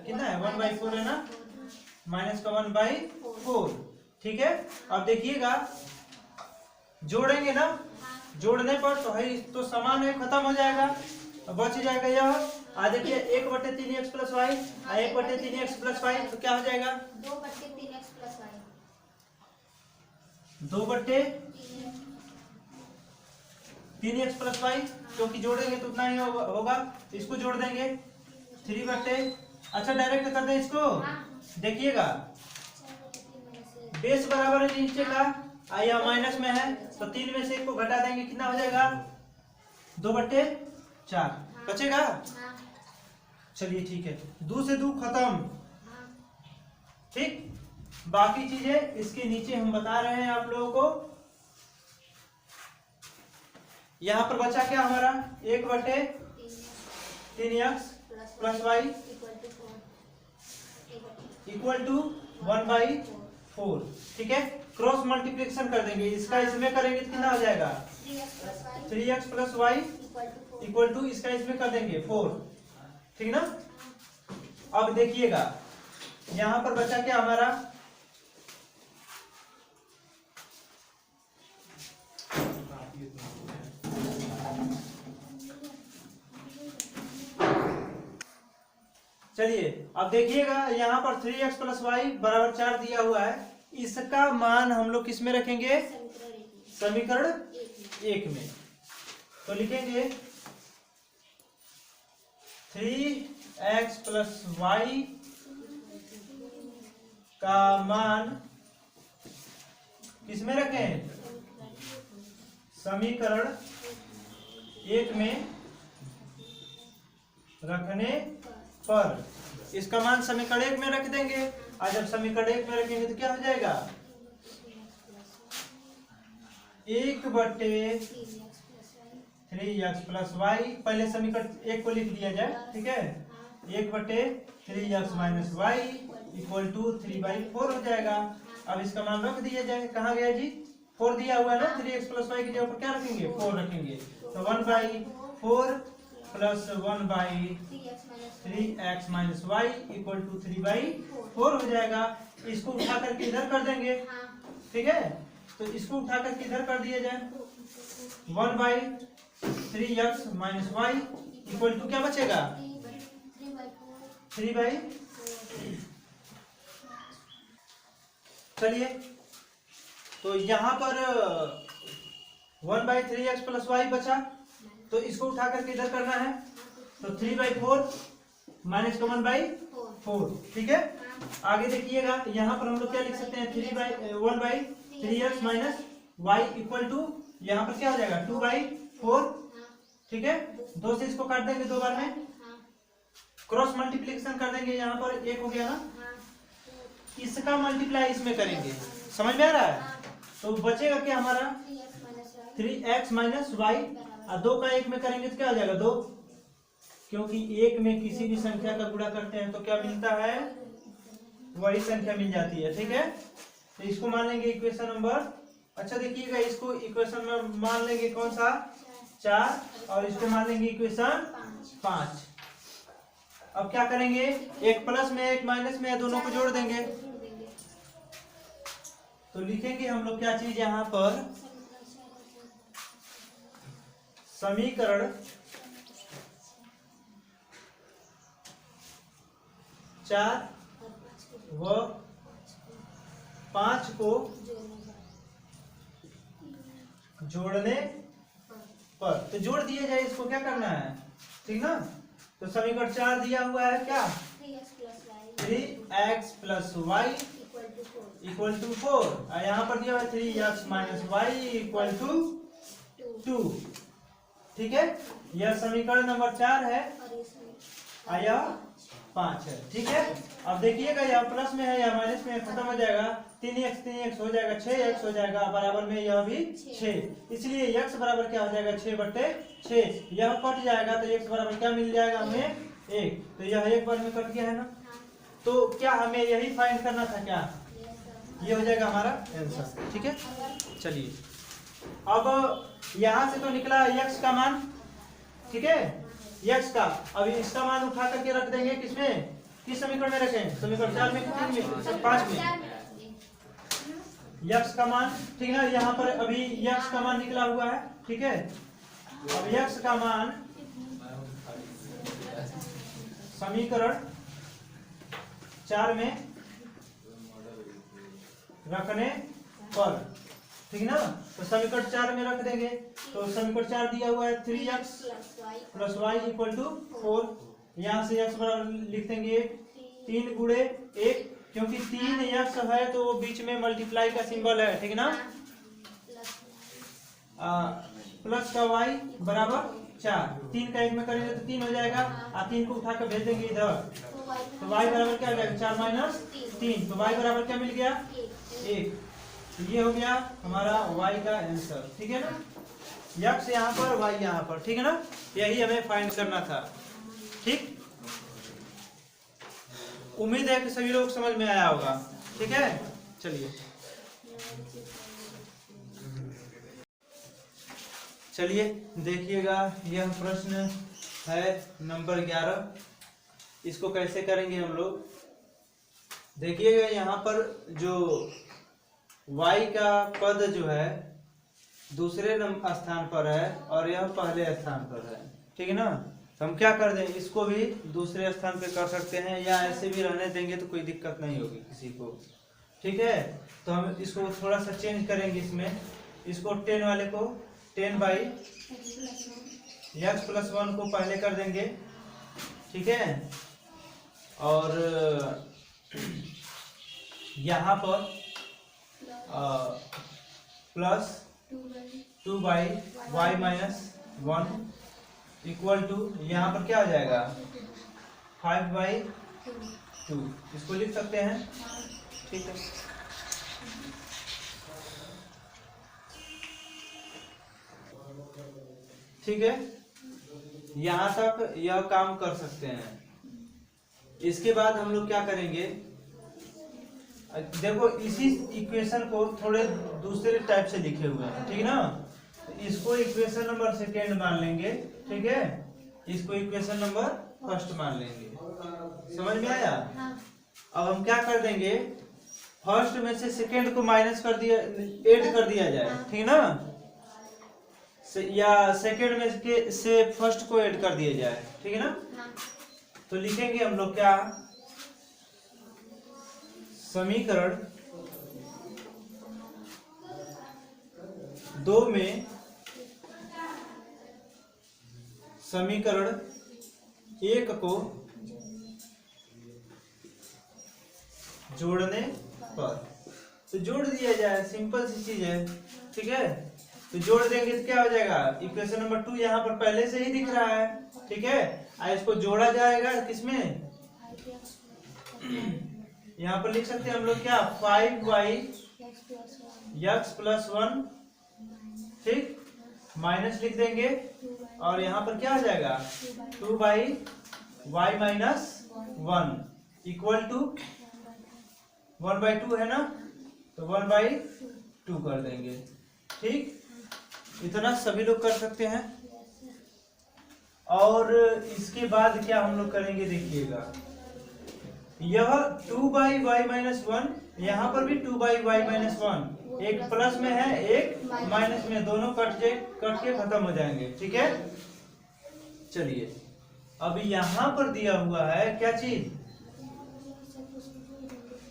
कितना है 1/4 है ना, माइनस का 1/4। ठीक है, अब देखिएगा जोड़ेंगे ना, जोड़ने पर तो है तो समान है, खत्म हो जाएगा, बच जाएगा यह। आ देखिए 1/3x plus Y 1/3x plus Y तो क्या हो जाएगा 2/3x plus Y 2/3x plus Y, क्योंकि जोड़ेंगे तो उतना ही होगा। इसको जोड़ देंगे 3/, अच्छा डायरेक्ट कर दें इसको। देखिएगा बेस बराबर है नीचे का, आया माइनस में है तो 3 में से 1 को घटा देंगे, कितना हो जाएगा 2/4 बचेगा। चलिए ठीक है, 2 से 2 खत्म। ठीक, बाकी चीजें इसके नीचे हम बता रहे हैं आप लोगों को। यहां पर बचा क्या हमारा 1/3x plus Y equal to 1/4। ठीक है, क्रॉस मल्टीप्लिकेशन कर देंगे, इसका इसमें करेंगे तो कितना हो जाएगा 3x plus Y equal to इसका इसमें कर देंगे 4। ठीक ना, अब देखिएगा यहां पर बचा क्या हमारा चलिए अब देखिएगा यहाँ पर 3x प्लस वाई बराबर 4 दिया हुआ है, इसका मान हम लोग किस में रखेंगे समीकरण 1 में। तो लिखेंगे 3x प्लस वाई का मान किस में रखें समीकरण 1 में रखने पर इसका मान समीकरण 1 में रख देंगे। और जब समीकरण 1 में रखेंगे तो क्या हो जाएगा, 1/3x प्लस वाई। पहले समीकरण 1 को लिख दिया जाए, ठीक है। 1/3x minus Y equal to 3/4 हो जाएगा। अब इसका मान रख दिया जाए, कहाँ गया जी, 4 दिया हुआ है ना, 3x प्लस वाई की जगह पर क्या रखेंगे, 4 रखेंगे। तो 1/4 plus 1/3x minus Y equal to 3/4 हो जाएगा। इसको उठा करके इधर कर देंगे, ठीक है। तो इसको उठा करके इधर कर दिया जाए, 1/3x minus Y equal to क्या बचेगा, 3/। चलिए, तो यहाँ पर 1/3x प्लस वाई बचा, तो इसको उठा करके इधर करना है। तो 3/4 माइनस का 1/4, ठीक है। आगे देखिएगा, यहाँ पर हम लोग क्या लिख सकते हैं, 1/3x minus Y equal to, यहाँ पर क्या हो जाएगा, 2/4, ठीक है। 2 से इसको काट देंगे 2 बार में, क्रॉस मल्टीप्लिकेशन कर देंगे, यहाँ पर 1 हो गया ना, इसका मल्टीप्लाई इसमें करेंगे, समझ में आ रहा है। तो बचेगा क्या हमारा, 3x माइनस वाई, और 2 का 1 में करेंगे तो क्या हो जाएगा, 2, क्योंकि 1 में किसी भी संख्या का गुणा करते हैं तो क्या मिलता है, वही संख्या मिल जाती है, ठीक है। तो इसको मान लेंगे इक्वेशन नंबर, अच्छा देखिएगा, इसको इक्वेशन में मान लेंगे कौन सा, 4, और इसको मान लेंगे इक्वेशन 5। अब क्या करेंगे, एक प्लस में एक माइनस में, दोनों को जोड़ देंगे। तो लिखेंगे हम लोग क्या चीज यहाँ पर, समीकरण 4 व 5 को जोड़ने पर, तो जोड़ दिया जाए, इसको क्या करना है, ठीक ना। तो समीकरण 4 दिया हुआ है क्या, 3x plus Y equal to 4, और यहाँ पर दिया हुआ है 3x minus Y equal to 2, ठीक है। यह समीकरण नंबर 4 है और यह 5 है, ठीक है। अब देखिएगा, यह प्लस में है या माइनस में, खत्म हो जाएगा, 3x हो जाएगा, 6x हो जाएगा, बराबर में यह भी 6, इसलिए x बराबर क्या हो जाएगा, 6/6, यह कट जाएगा तो x बराबर क्या मिल जाएगा हमें, 1। तो यह एक बार में कट गया है ना, तो क्या हमें यही फाइंड करना था क्या, ये हो जाएगा हमारा आंसर, ठीक है। चलिए, अब यहाँ से तो निकला x का मान, ठीक है, x का, अब इसका मान उठा करके रख देंगे किसमें, किस समीकरण में रखें, समीकरण 4 में, 3 में, 5 में, x का मान, ठीक है ना। यहाँ पर अभी x का मान निकला हुआ है, ठीक है। अब x का मान समीकरण 4 में रखने पर, ठीक ना। तो समीकरण 4 में रख देंगे, तो समीकरण 4 दिया हुआ है 3x plus Y equal to 4, यहाँ से x बराबर लिख देंगे 3 गुणे 1, क्योंकि 3x है तो वो बीच में मल्टीप्लाई का सिंबल है, ठीक ना। प्लस का y बराबर 4, 3 का 1 में करेंगे तो 3 हो जाएगा, और 3 को उठाकर भेज देंगे इधर, तो y बराबर क्या हो जाएगा, 4 माइनस 3, तो y बराबर क्या मिल गया, 1। तो ये हो गया हमारा y का आंसर, ठीक है ना। x यहाँ पर, y यहाँ पर, ठीक है ना, यही हमें फाइंड करना था, ठीक। उम्मीद है कि सभी लोग समझ में आया होगा, ठीक है। चलिए चलिए देखिएगा, यह प्रश्न है नंबर 11, इसको कैसे करेंगे हम लोग, देखिएगा। यहाँ पर जो y का पद जो है दूसरे स्थान पर है और यह पहले स्थान पर है, ठीक है ना। तो हम क्या कर दें, इसको भी दूसरे स्थान पे कर सकते हैं, या ऐसे भी रहने देंगे तो कोई दिक्कत नहीं होगी किसी को, ठीक है। तो हम इसको थोड़ा सा चेंज करेंगे, इसमें इसको 10 वाले को 10/x प्लस 1 को पहले कर देंगे, ठीक है। और यहाँ पर plus 2/y minus 1 equal to यहाँ पर क्या हो जाएगा 5/2। इसको लिख सकते हैं, ठीक है। ठीक है, यहाँ तक यह काम कर सकते हैं। इसके बाद हम लोग क्या करेंगे, देखो इसी इक्वेशन को थोड़े दूसरे टाइप से लिखे हुए हैं, ठीक है ना। इसको इक्वेशन नंबर सेकेंड मान लेंगे, ठीक है। इसको इक्वेशन नंबर फर्स्ट मान लेंगे। समझ में आया? अब हम क्या कर देंगे, फर्स्ट में से सेकेंड को माइनस कर दिया, ऐड कर दिया जाए, ठीक ना। या सेकेंड में से फर्स्ट को ऐड कर दिया जाए, ठीक है ना। तो लिखेंगे हम लोग क्या, समीकरण 2 में समीकरण 1 को जोड़ने पर, तो जोड़ दिया जाए, सिंपल सी चीज है, ठीक है। तो जोड़ देंगे तो क्या हो जाएगा, इक्वेशन नंबर 2 यहाँ पर पहले से ही दिख रहा है, ठीक है। इसको जोड़ा जाएगा किसमें, यहाँ पर लिख सकते हैं हम लोग क्या, 5y(x+1), ठीक, माइनस लिख देंगे, और यहाँ पर क्या हो जाएगा 2y(y-1) इक्वल टू 1/2 है ना, तो 1/2 कर देंगे, ठीक। इतना सभी लोग कर सकते हैं। और इसके बाद क्या हम लोग करेंगे, देखिएगा, यह 2y(y-1), यहाँ पर भी 2y(y-1), एक प्लस में है एक माइनस में, दोनों कट के खत्म हो जाएंगे, ठीक है। चलिए, अब यहाँ पर दिया हुआ है क्या चीज,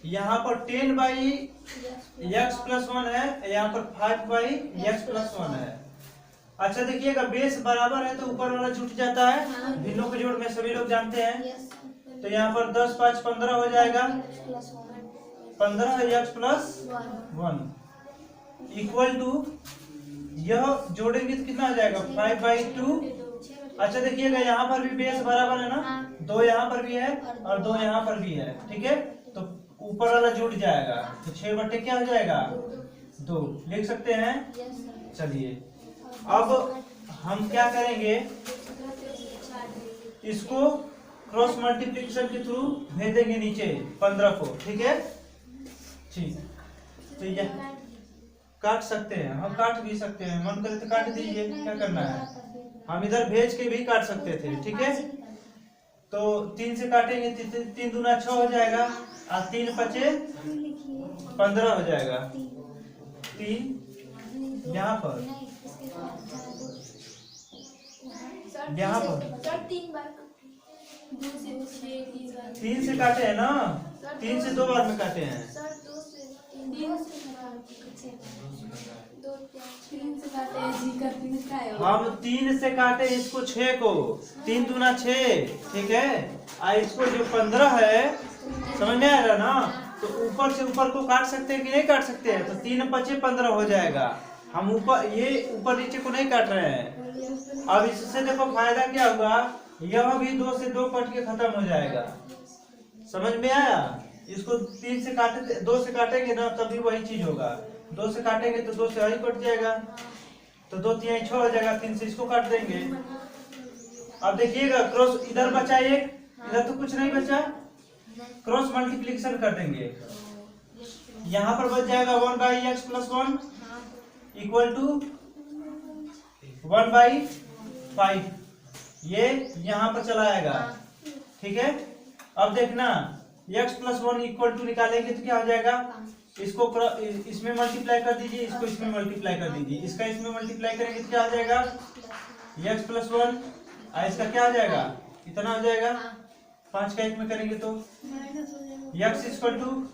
यहाँ पर 10/x+1 है, यहाँ पर 5/x+1 है। अच्छा देखिएगा, बेस बराबर है तो ऊपर वाला जुट जाता है, भिन्नों के जोड़ में सभी लोग जानते हैं। तो यहाँ पर 10 5 15 हो जाएगा, 15x+1 इक्वल टू, यह जोड़ेंगे तो कितना आ जाएगा 5/2। अच्छा देखिएगा, यहाँ पर भी बेस बराबर है ना, 2 यहाँ पर भी है और 2 यहाँ पर भी है, ठीक है। तो ऊपर वाला जुड़ जाएगा, तो 6 क्या हो जाएगा 2, लिख सकते हैं। चलिए, अब हम क्या करेंगे, इसको क्रॉस मल्टीप्लिकेशन के थ्रू भेज देंगे नीचे 15 को, ठीक है। ठीक, तो यह काट सकते हैं, हम काट भी सकते हैं, मन करे तो काट दीजिए, क्या करना है, हम इधर भेज के भी काट सकते थे, ठीक है। तो 3 से काटेंगे, 3 दूना 6 हो जाएगा, और 3 5 15 हो जाएगा। 3 यहाँ पर, यहाँ पर 3 से काटे हैं ना, 3 से 2 बार में काटे हैं। हम 3 से काटे इसको 6 को, 3 दूना 6, ठीक है। इसको जो 15 है, समझ में आ रहा ना, तो ऊपर से ऊपर को काट सकते हैं कि नहीं काट सकते हैं, तो 3 5 15 हो जाएगा। हम ऊपर नीचे को नहीं काट रहे हैं। अब इससे देखो फायदा क्या हुआ, यह भी 2 से 2 कट के खत्म हो जाएगा। समझ में आया? इसको 3 से काटे, 2 से काटेंगे ना तभी वही चीज होगा। 2 से काटेंगे तो 2 से वही कट जाएगा, तो 2 3 6 हो जाएगा। 3 से इसको काट देंगे। अब देखिएगा, क्रॉस इधर बचा एक, इधर तो कुछ नहीं बचा, क्रॉस मल्टीप्लिकेशन कर देंगे। यहाँ पर बच जाएगा 1/x+1 इक्वल टू 1/5। ये यहाँ पर चला आएगा, ठीक है। अब देखना, x+1 इक्वल टू निकालेंगे तो क्या हो जाएगा, इसको इसमें मल्टीप्लाई कर दीजिए, इसको इसमें मल्टीप्लाई कर दीजिए, इसका इसमें मल्टीप्लाई करेंगे तो क्या हो जाएगा x+1, इसका क्या हो जाएगा, इतना हो जाएगा। 5 का 1 में करेंगे तो x इक्वल टू,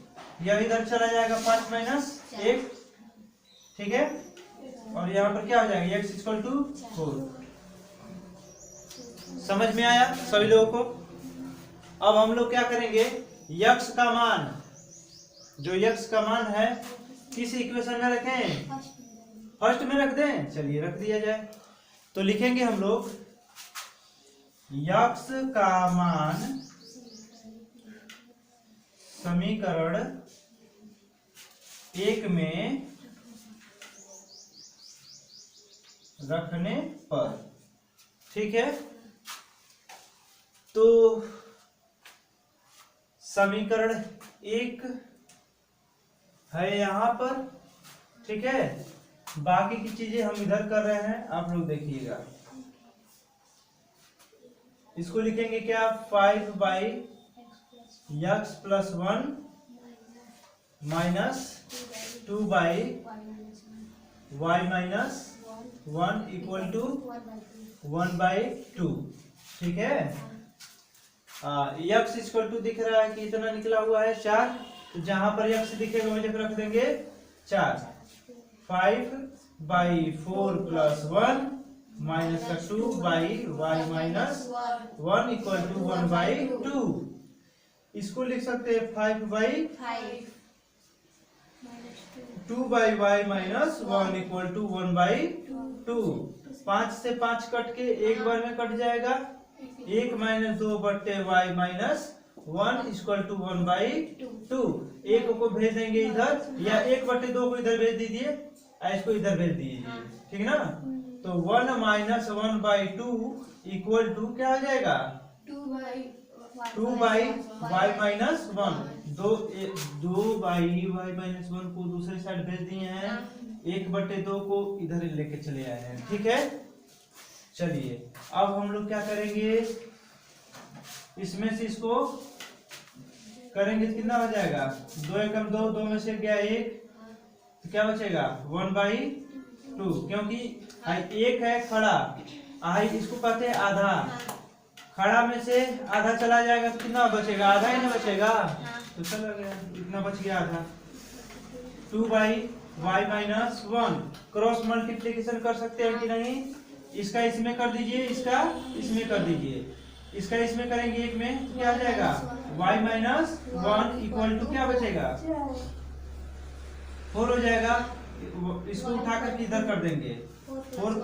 यह इधर चला जाएगा 5 - 1, ठीक है। और यहाँ पर क्या हो जाएगा, x इक्वल टू 4। समझ में आया सभी लोगों को? अब हम लोग क्या करेंगे, x का मान, जो x का मान है किस इक्वेशन में रखें, फर्स्ट में रख दें। चलिए रख दिया जाए। तो लिखेंगे हम लोग यक्स का मान समीकरण 1 में रखने पर, ठीक है। तो समीकरण 1 है यहाँ पर, ठीक है। बाकी की चीजें हम इधर कर रहे हैं, आप लोग देखिएगा। इसको लिखेंगे क्या, 5/x + 1 - 2/y - 1 = 1/2, ठीक है। x = दिख रहा है कि इतना निकला हुआ है 4, तो जहां पर x दिखेगा वहीं रख देंगे 4। 5/4 + 1 - 2/y - 1 = 1/2। इसको लिख सकते हैं 5/2/y - 1 = 1/2। 5 से 5 कट के एक बार में कट जाएगा, 1 - 2/y - 1 = 1/2। एक को भेज देंगे इधर, या 1/2 को इधर भेज दीजिए, इसको इधर भेज दीजिए, ठीक ना। तो 1 - 1/2 = क्या हो जाएगा, 2/y - 1। 2/y - 1 को दूसरी साइड भेज दिए हैं, 1/2 को इधर लेके चले आए हैं, ठीक है। चलिए अब हम लोग क्या करेंगे, इसमें से इसको करेंगे तो कितना हो जाएगा, 2 × 2, 2 में से गया 1, तो क्या बचेगा 1/2, क्योंकि 1 है खड़ा, इसको कहते हैं आधा। खड़ा में से आधा चला जाएगा तो कितना बचेगा, आधा ही ना बचेगा, तो चला गया, इतना बच गया आधा। 2/y - 1 क्रॉस मल्टीप्लिकेशन कर सकते हैं कि नहीं, इसका इसमें कर दीजिए, इसका इसमें कर दीजिए, इसका इसमें करेंगे एक में, तो क्या हो जाएगा y - 1 = क्या बचेगा 4 हो जाएगा। इसको उठा कर इधर कर देंगे, 4 +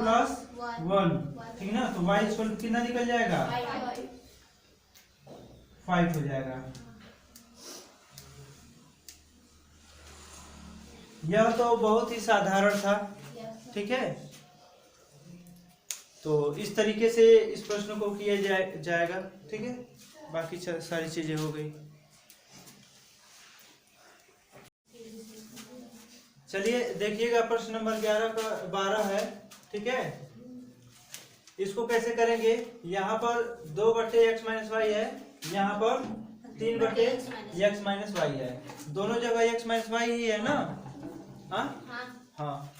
1, ठीक ना। तो y = कितना निकल जाएगा, 5 हो जाएगा। यह तो बहुत ही साधारण था, ठीक है। तो इस तरीके से इस प्रश्न को किया जाएगा, ठीक है। बाकी सारी चीजें हो गई। चलिए देखिएगा, प्रश्न नंबर 12 है, ठीक है। इसको कैसे करेंगे, यहाँ पर 2/x - y है, यहाँ पर 3/x - y है, दोनों जगह x - y ही है ना। हाँ,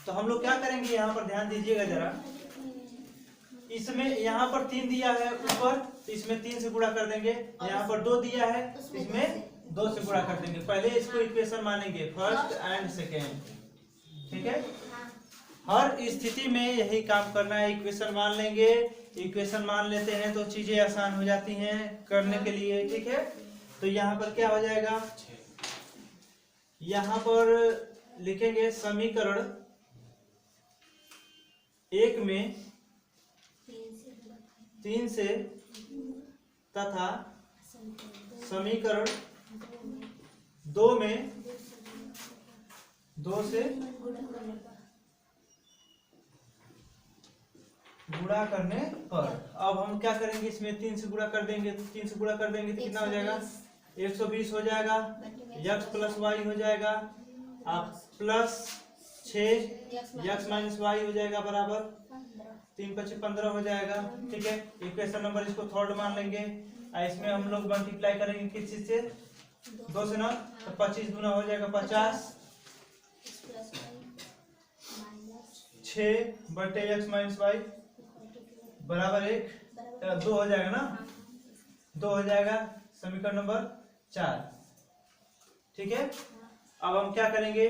तो हम लोग क्या करेंगे, यहाँ पर ध्यान दीजिएगा जरा। इसमें यहाँ पर 3 दिया है ऊपर, तो इसमें 3 से गुणा कर देंगे। यहाँ पर 2 दिया है, इसमें 2 से गुणा कर देंगे। पहले इसको इक्वेशन मानेंगे, फर्स्ट एंड सेकेंड, ठीक है। हर स्थिति में यही काम करना है, इक्वेशन मान लेंगे। इक्वेशन मान लेते हैं तो चीजें आसान हो जाती हैं करने के लिए, ठीक है। तो यहाँ पर क्या हो जाएगा, यहाँ पर लिखेंगे समीकरण 1 में 3 से तथा समीकरण 2 में 2 से गुणा करने पर। अब हम क्या करेंगे, इसमें 3 से गुणा कर देंगे, तो 3 से गुणा कर देंगे तो कितना हो जाएगा, 120 हो जाएगा। x + y हो जाएगा, आप +6 x - y हो जाएगा बराबर 3 × 5 = 15 हो जाएगा, ठीक है। इक्वेशन नंबर इसको थर्ड मान लेंगे। इसमें हम लोग मल्टीप्लाई करेंगे किस चीज से, 2 से 9, तो 25 दूना हो जाएगा 50, 6/x - y बराबर 2 हो जाएगा ना, 2 हो जाएगा समीकरण नंबर 4, ठीक है। अब हम क्या करेंगे,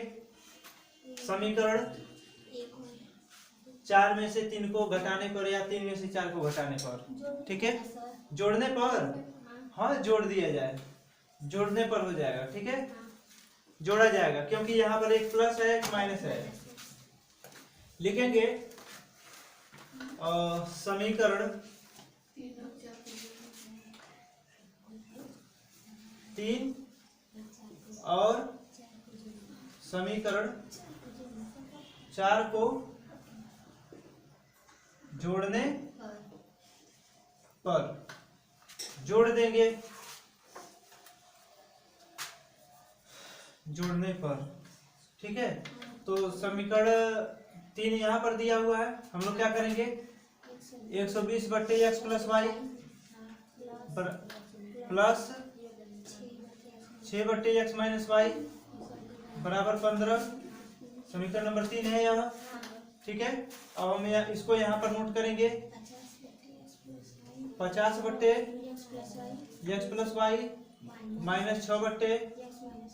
समीकरण 4 में से 3 को घटाने पर या 3 में से 4 को घटाने पर, ठीक है। जोड़ने पर, हाँ जोड़ दिया जाए, जोड़ने पर हो जाएगा, ठीक है। जोड़ा जाएगा क्योंकि यहाँ पर एक प्लस है एक माइनस है। लिखेंगे समीकरण 3 और समीकरण 4 को जोड़ने पर जोड़ देंगे। जोड़ने पर ठीक है। तो समीकरण 3 यहाँ पर दिया हुआ है, हम लोग क्या करेंगे 120 बट्टे एक्स प्लस वाई प्लस 6 बट्टे एक्स माइनस वाई बराबर 15। समीकरण नंबर 3 है यह, ठीक है। अब हम इसको यहाँ पर नोट करेंगे 50 बट्टे एक्स प्लस वाई माइनस 6 बट्टे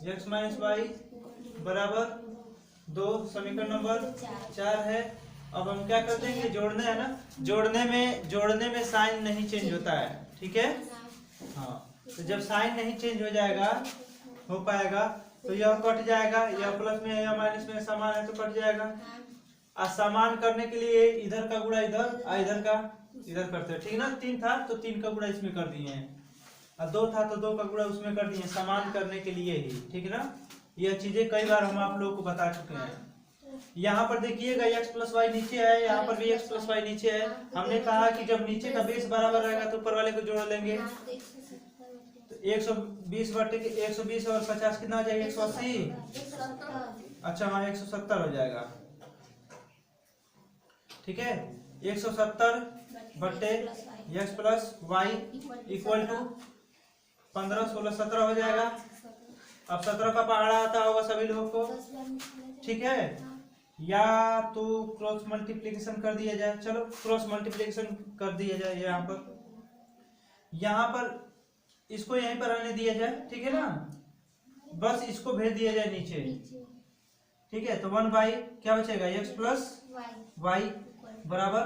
एक्स माइनस वाई बराबर 2। समीकरण नंबर 4 है। अब हम क्या कर देंगे, जोड़ने है ना, जोड़ने में साइन नहीं चेंज होता है, ठीक है। हाँ, तो जब साइन नहीं चेंज हो जाएगा हो पाएगा तो यह कट जाएगा, यह प्लस में या माइनस में समान है तो कट जाएगा। समान करने के लिए इधर का गुणा इधर इधर का इधर करते हैं, ठीक है ना। 3 था तो 3 का गुणा इसमें कर दिए हैं, और 2 था तो 2 का गुणा उसमें कर दिए, समान करने के लिए ही, ठीक है ना। यह चीजें कई बार हम आप लोगों को बता चुके हैं। यहाँ पर देखिएगा एक्स प्लस वाई नीचे है, यहाँ पर भी एक्स प्लस वाई नीचे है। हमने कहा कि जब नीचे का बेस बराबर रहेगा तो ऊपर वाले को जोड़ लेंगे। तो 120 बटे 120 और 50 कितना हो जाएगा 180। अच्छा हाँ 170 हो जाएगा, ठीक है। 170 बट्टे X plus Y equal to 15 16 17 हो जाएगा। अब 17 का पहाड़ा आता होगा सभी लोगों को, ठीक है। या तो क्रॉस मल्टीप्लिकेशन कर दिया जाए, चलो क्रॉस मल्टीप्लिकेशन कर दिया जाए। यहाँ पर इसको यहीं पर आने दिया जाए, ठीक है ना। बस इसको भेज दिया जाए नीचे, ठीक है। तो 1 बाई क्या बचेगा एक्स प्लस वाई बराबर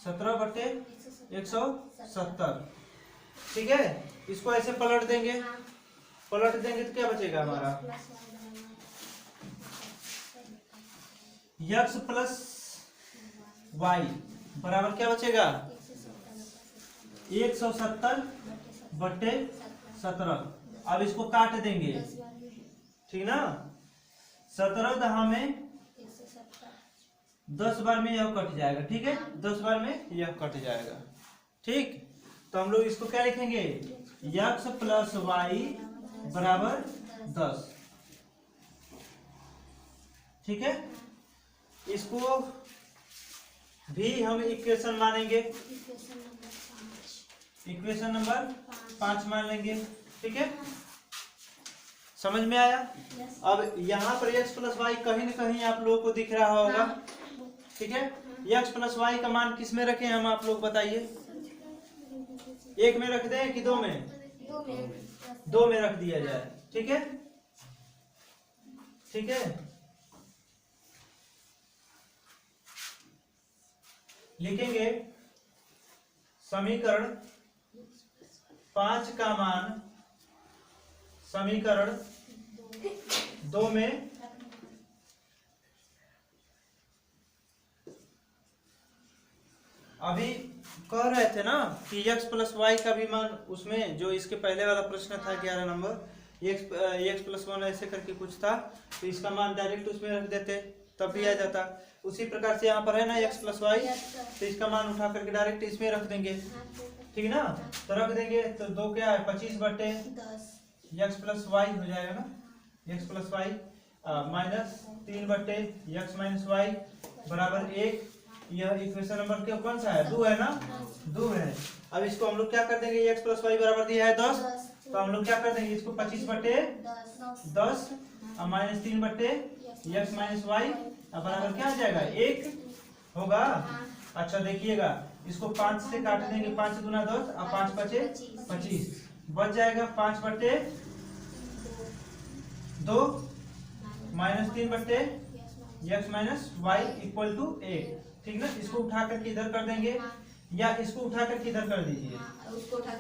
17 बट्टे 170, ठीक है। इसको ऐसे पलट देंगे तो क्या बचेगा हमारा एक्स प्लस वाई बराबर क्या बचेगा 170 बट्टे 17। अब इसको काट देंगे, ठीक ना। 17 दहा में 10 बार में यह कट जाएगा, ठीक है। 10 बार में यह कट जाएगा, ठीक। तो हम लोग इसको क्या लिखेंगे एक्स प्लस वाई बराबर 10, ठीक है। इसको भी हम इक्वेशन मानेंगे, इक्वेशन नंबर 5 मान लेंगे, ठीक है। समझ में आया। अब यहाँ पर x प्लस वाई कहीं न कहीं आप लोगों को दिख रहा होगा, ठीक है। x प्लस वाई का मान किस में रखें हम, आप लोग बताइए। 1 में रख दें कि 2 में? 2 में रख दिया जाए, ठीक है, ठीक है। लिखेंगे समीकरण 5 का मान समीकरण 2 में अभी कह रहे थे ना कि x प्लस वाई का भी मान उसमें जो इसके पहले वाला प्रश्न था 11 नंबर, x प्लस 1 ऐसे करके कुछ था, तो इसका मान डायरेक्ट उसमें रख देते तब भी आ जाता। उसी प्रकार से यहाँ पर है ना x प्लस वाई, तो इसका मान उठा करके डायरेक्ट इसमें रख देंगे, ठीक है ना। तो रख देंगे तो 2 क्या है 25 बटे x प्लस वाई हो जाएगा ना, x प्लस वाई माइनस 3 बटे x माइनस वाई बराबर 1। यह इक्वेशन नंबर क्या कौन सा है 2 है ना, 2 है। अब इसको हम लोग क्या कर देंगे x प्लस वाई बराबर दिया है 10, तो हम लोग क्या कर देंगे इसको 25 बटे 10 माइनस 3 बटे x माइनस वाई बराबर क्या आ जाएगा 1 होगा। अच्छा देखिएगा इसको 5 से काट देंगे, 5 दूना 10 और 5 पचे 25 बच जाएगा 5 बटे 2 माइनस 3 बटे x minus Y equal to 1, ठीक ना। इसको उठा करके इधर कर देंगे या इसको उठा करके इधर कर दीजिए,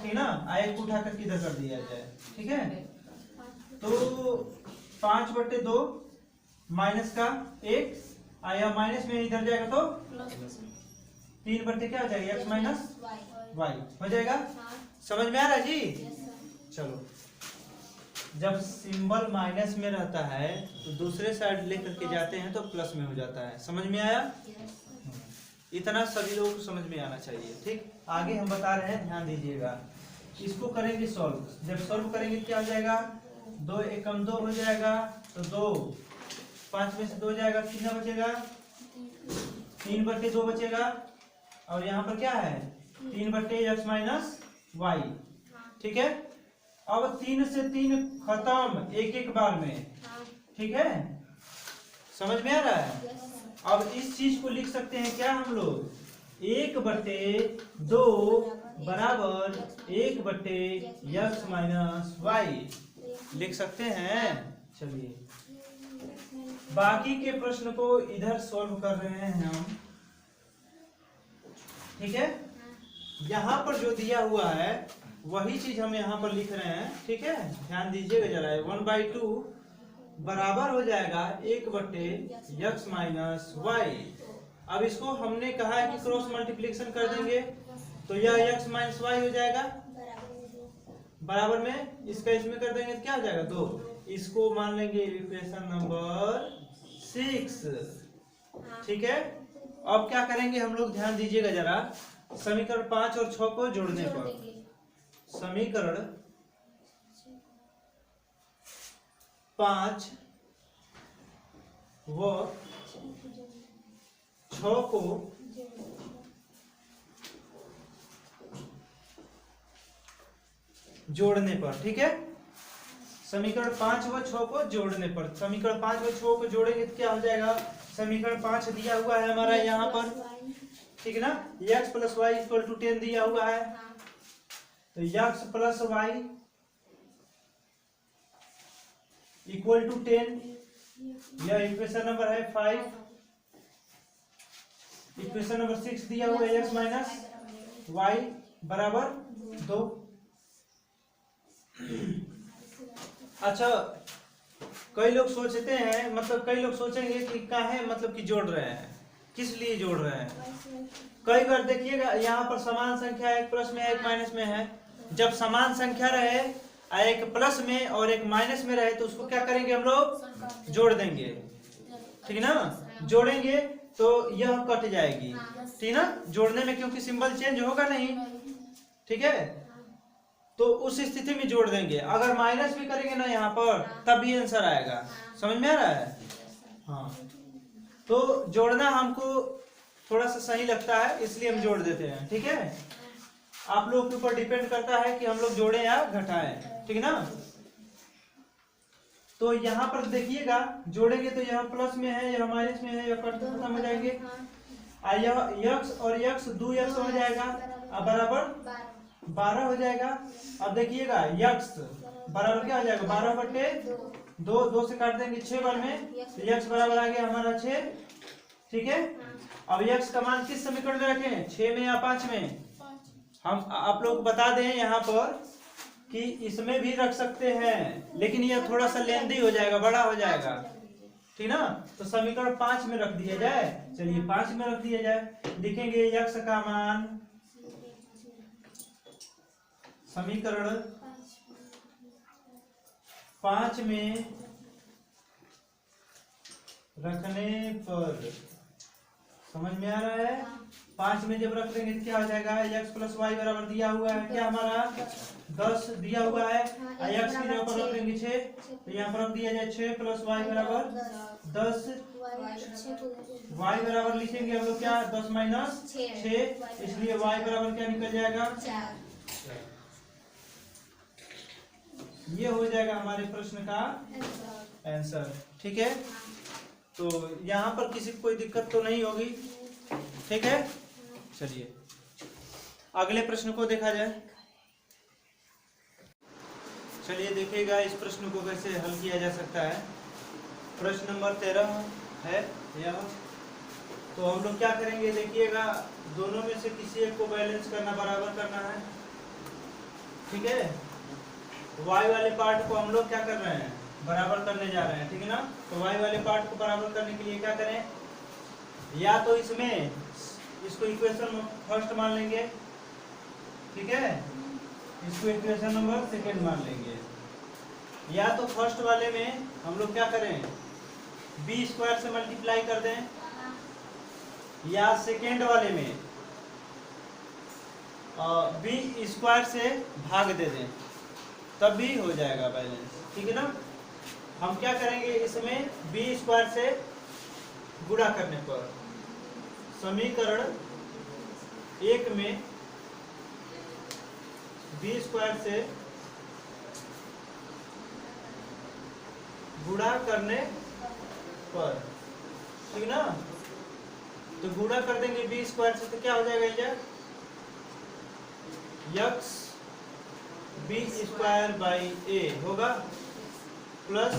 ठीक ना। आय को उठा करके इधर कर दिया जाए, ठीक है। तो 5 बटे 2 माइनस का 1 आया, माइनस में इधर जाएगा तो 3 बटे क्या हो जाएगा x माइनस वाई। वाई हो जाएगा। हाँ। समझ में आ रहा है जी? Yes sir. चलो, जब सिंबल माइनस में रहता है तो दूसरे साइड लेकर के जाते हैं तो प्लस में हो जाता है। समझ में आया? यस। इतना सभी लोगों को समझ में आना चाहिए। ठीक, आगे हम बता रहे हैं, ध्यान दीजिएगा। इसको करेंगे सॉल्व। जब सॉल्व करेंगे क्या हो जाएगा? 2 एकम 2 हो जाएगा, तो 2 5 में से 2 जाएगा, कितना बचेगा? 3 बटे 2 बचेगा। और यहाँ पर क्या है? 3 बटे x माइनस वाई। ठीक है, अब 3 से 3 खत्म एक एक बार में। हाँ। ठीक है, समझ में आ रहा है? Yes sir. अब इस चीज को लिख सकते हैं क्या हम लोग? 1 बटे 2 बराबर 1 बटे x माइनस वाई लिख सकते हैं। चलिए, बाकी के प्रश्न को इधर सॉल्व कर रहे हैं हम। ठीक है, यहाँ पर जो दिया हुआ है वही चीज हम यहाँ पर लिख रहे हैं। ठीक है, ध्यान दीजिएगा जरा। 1/2 बराबर हो जाएगा 1 बटे x माइनस वाई। अब इसको हमने कहा है कि क्रॉस मल्टीप्लिकेशन कर देंगे तो यह x माइनस वाई हो जाएगा बराबर में इसका इसमें कर देंगे तो क्या हो जाएगा? 2। इसको मान लेंगे इक्वेशन नंबर 6। ठीक है, अब क्या करेंगे हम लोग? ध्यान दीजिएगा जरा। समीकरण 5 और 6 को जोड़ने पर समीकरण 5 व 6 को जोड़ने पर, ठीक है, समीकरण 5 व 6 को जोड़ने पर, समीकरण 5 व 6 को जोड़ेंगे तो क्या हो जाएगा? समीकरण 5 दिया हुआ है हमारा यहाँ पर, ठीक है ना, x plus Y equal to 10 दिया हुआ है। तो x plus Y equal to 10, यह इक्वेशन नंबर है 5। इक्वेशन नंबर 6 दिया हुआ है x माइनस वाई बराबर 2। अच्छा, कई लोग सोचते हैं, मतलब कई लोग सोचेंगे कि काहे मतलब कि जोड़ रहे हैं, किस लिए जोड़ रहे हैं। कई बार देखिएगा यहाँ पर समान संख्या एक प्लस में है एक माइनस में है। जब समान संख्या रहे, एक प्लस में और एक माइनस में रहे, तो उसको क्या करेंगे हम लोग? जोड़ देंगे। ठीक है ना, जोड़ेंगे तो यह कट जाएगी। ठीक ना, जोड़ने में क्योंकि सिंबल चेंज होगा नहीं। ठीक है, तो उस स्थिति में जोड़ देंगे। अगर माइनस भी करेंगे ना यहाँ पर तब भी आंसर आएगा। समझ में आ रहा है? हाँ, तो जोड़ना हमको थोड़ा सा सही लगता है इसलिए हम जोड़ देते हैं। ठीक है, आप लोग के ऊपर डिपेंड करता है कि हम लोग जोड़ें या घटाएं। ठीक है ना, तो यहाँ पर देखिएगा, जोड़ेंगे तो यह प्लस में है, यह माइनस में है, यह कट खत्म हो जाएंगे। यह x और x 2x हो जाएगा, अब बराबर 12 हो जाएगा। अब देखिएगा x बराबर क्या हो जाएगा? 12 बटे 2, 2 से काट देंगे 6 बार में, तो x बराबर आ गया हमारा 6। ठीक है, अब x का मान किस समीकरण में रखें? 6 में या 5 में? हम आप लोग बता दें यहाँ पर कि इसमें भी रख सकते हैं, लेकिन यह थोड़ा सा लेंदी हो जाएगा, बड़ा हो जाएगा। ठीक ना, तो समीकरण 5 में रख दिया जाए। चलिए 5 में रख दिया जाए। लिखेंगे x का मान समीकरण 5 में रखने पर, समझ में आ रहा है? 5 में जब रख देंगे तो क्या हो जाएगा? x प्लस वाई बराबर दिया हुआ है क्या हमारा? 10 दिया हुआ है। x की जगह पर रख देंगे 6, तो यहाँ पर रख दिया जाए 6 प्लस वाई बराबर 10। y बराबर लिखेंगे हम लोग क्या? 10 माइनस 6, इसलिए y बराबर क्या निकल जाएगा? ये हो जाएगा हमारे प्रश्न का आंसर। ठीक है, तो यहाँ पर किसी को कोई दिक्कत तो नहीं होगी। ठीक है, चलिए अगले प्रश्न को देखा जाए। चलिए देखिएगा इस प्रश्न को कैसे हल किया जा सकता है। प्रश्न नंबर 13 है यह। तो हम लोग क्या करेंगे? देखिएगा, दोनों में से किसी एक को बैलेंस करना, बराबर करना है। ठीक है, y वाले पार्ट को हम लोग क्या कर रहे हैं? बराबर करने जा रहे हैं। ठीक है ना, तो y वाले पार्ट को बराबर करने के लिए क्या करें? या तो इसमें इसको इक्वेशन फर्स्ट मान लेंगे, ठीक है, इसको इक्वेशन नंबर सेकेंड मान लेंगे। या तो फर्स्ट वाले में हम लोग क्या करें, बी स्क्वायर से मल्टीप्लाई कर दें, या सेकेंड वाले में बी स्क्वायर से भाग दे दें, तब भी हो जाएगा बैलेंस, ठीक है ना। हम क्या करेंगे, इसमें बी स्क्वायर से गुणा करने पर समीकरण एक में बी स्क्वायर से गुणा करने पर, ठीक ना, तो गुणा कर देंगे बी स्क्वायर से, तो क्या हो जाएगा, X B square by A होगा plus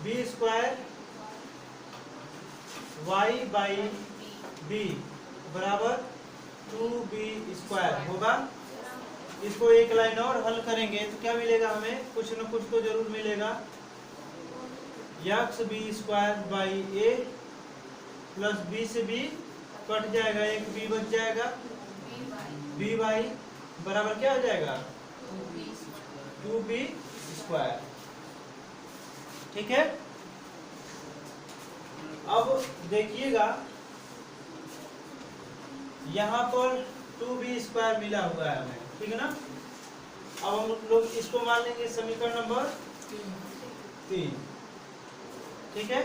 B square Y by B बराबर 2b स्क्वायर होगा। इसको एक लाइन और हल करेंगे तो क्या मिलेगा, हमें कुछ न कुछ तो जरूर मिलेगा, X B square by A plus B से बी कट जाएगा, एक बी बच जाएगा, बी बाई बराबर क्या हो जाएगा, 2b स्क्वायर, ठीक है। अब देखिएगा यहाँ पर 2b स्क्वायर मिला हुआ है हमें, ठीक है ना। अब हम लोग इसको मान लेंगे समीकरण नंबर 3, ठीक है।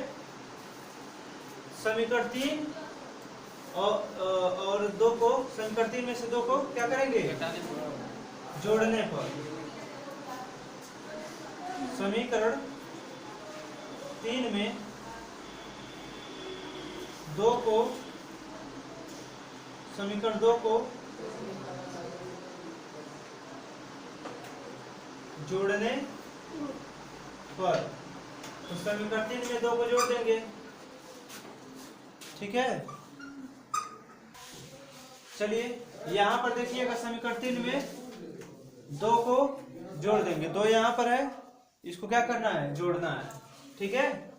समीकरण 3 और 2 को, समीकरण 3 में से 2 को क्या करेंगे, जोड़ने पर समीकरण 3 में 2 को, समीकरण 2 को जोड़ने पर, तो समीकरण 3 में 2 को जोड़ देंगे, ठीक है। चलिए यहाँ पर देखिएगा समीकरण 3 में 2 को जोड़ देंगे, 2 यहाँ पर है, इसको क्या करना है, जोड़ना है, ठीक है।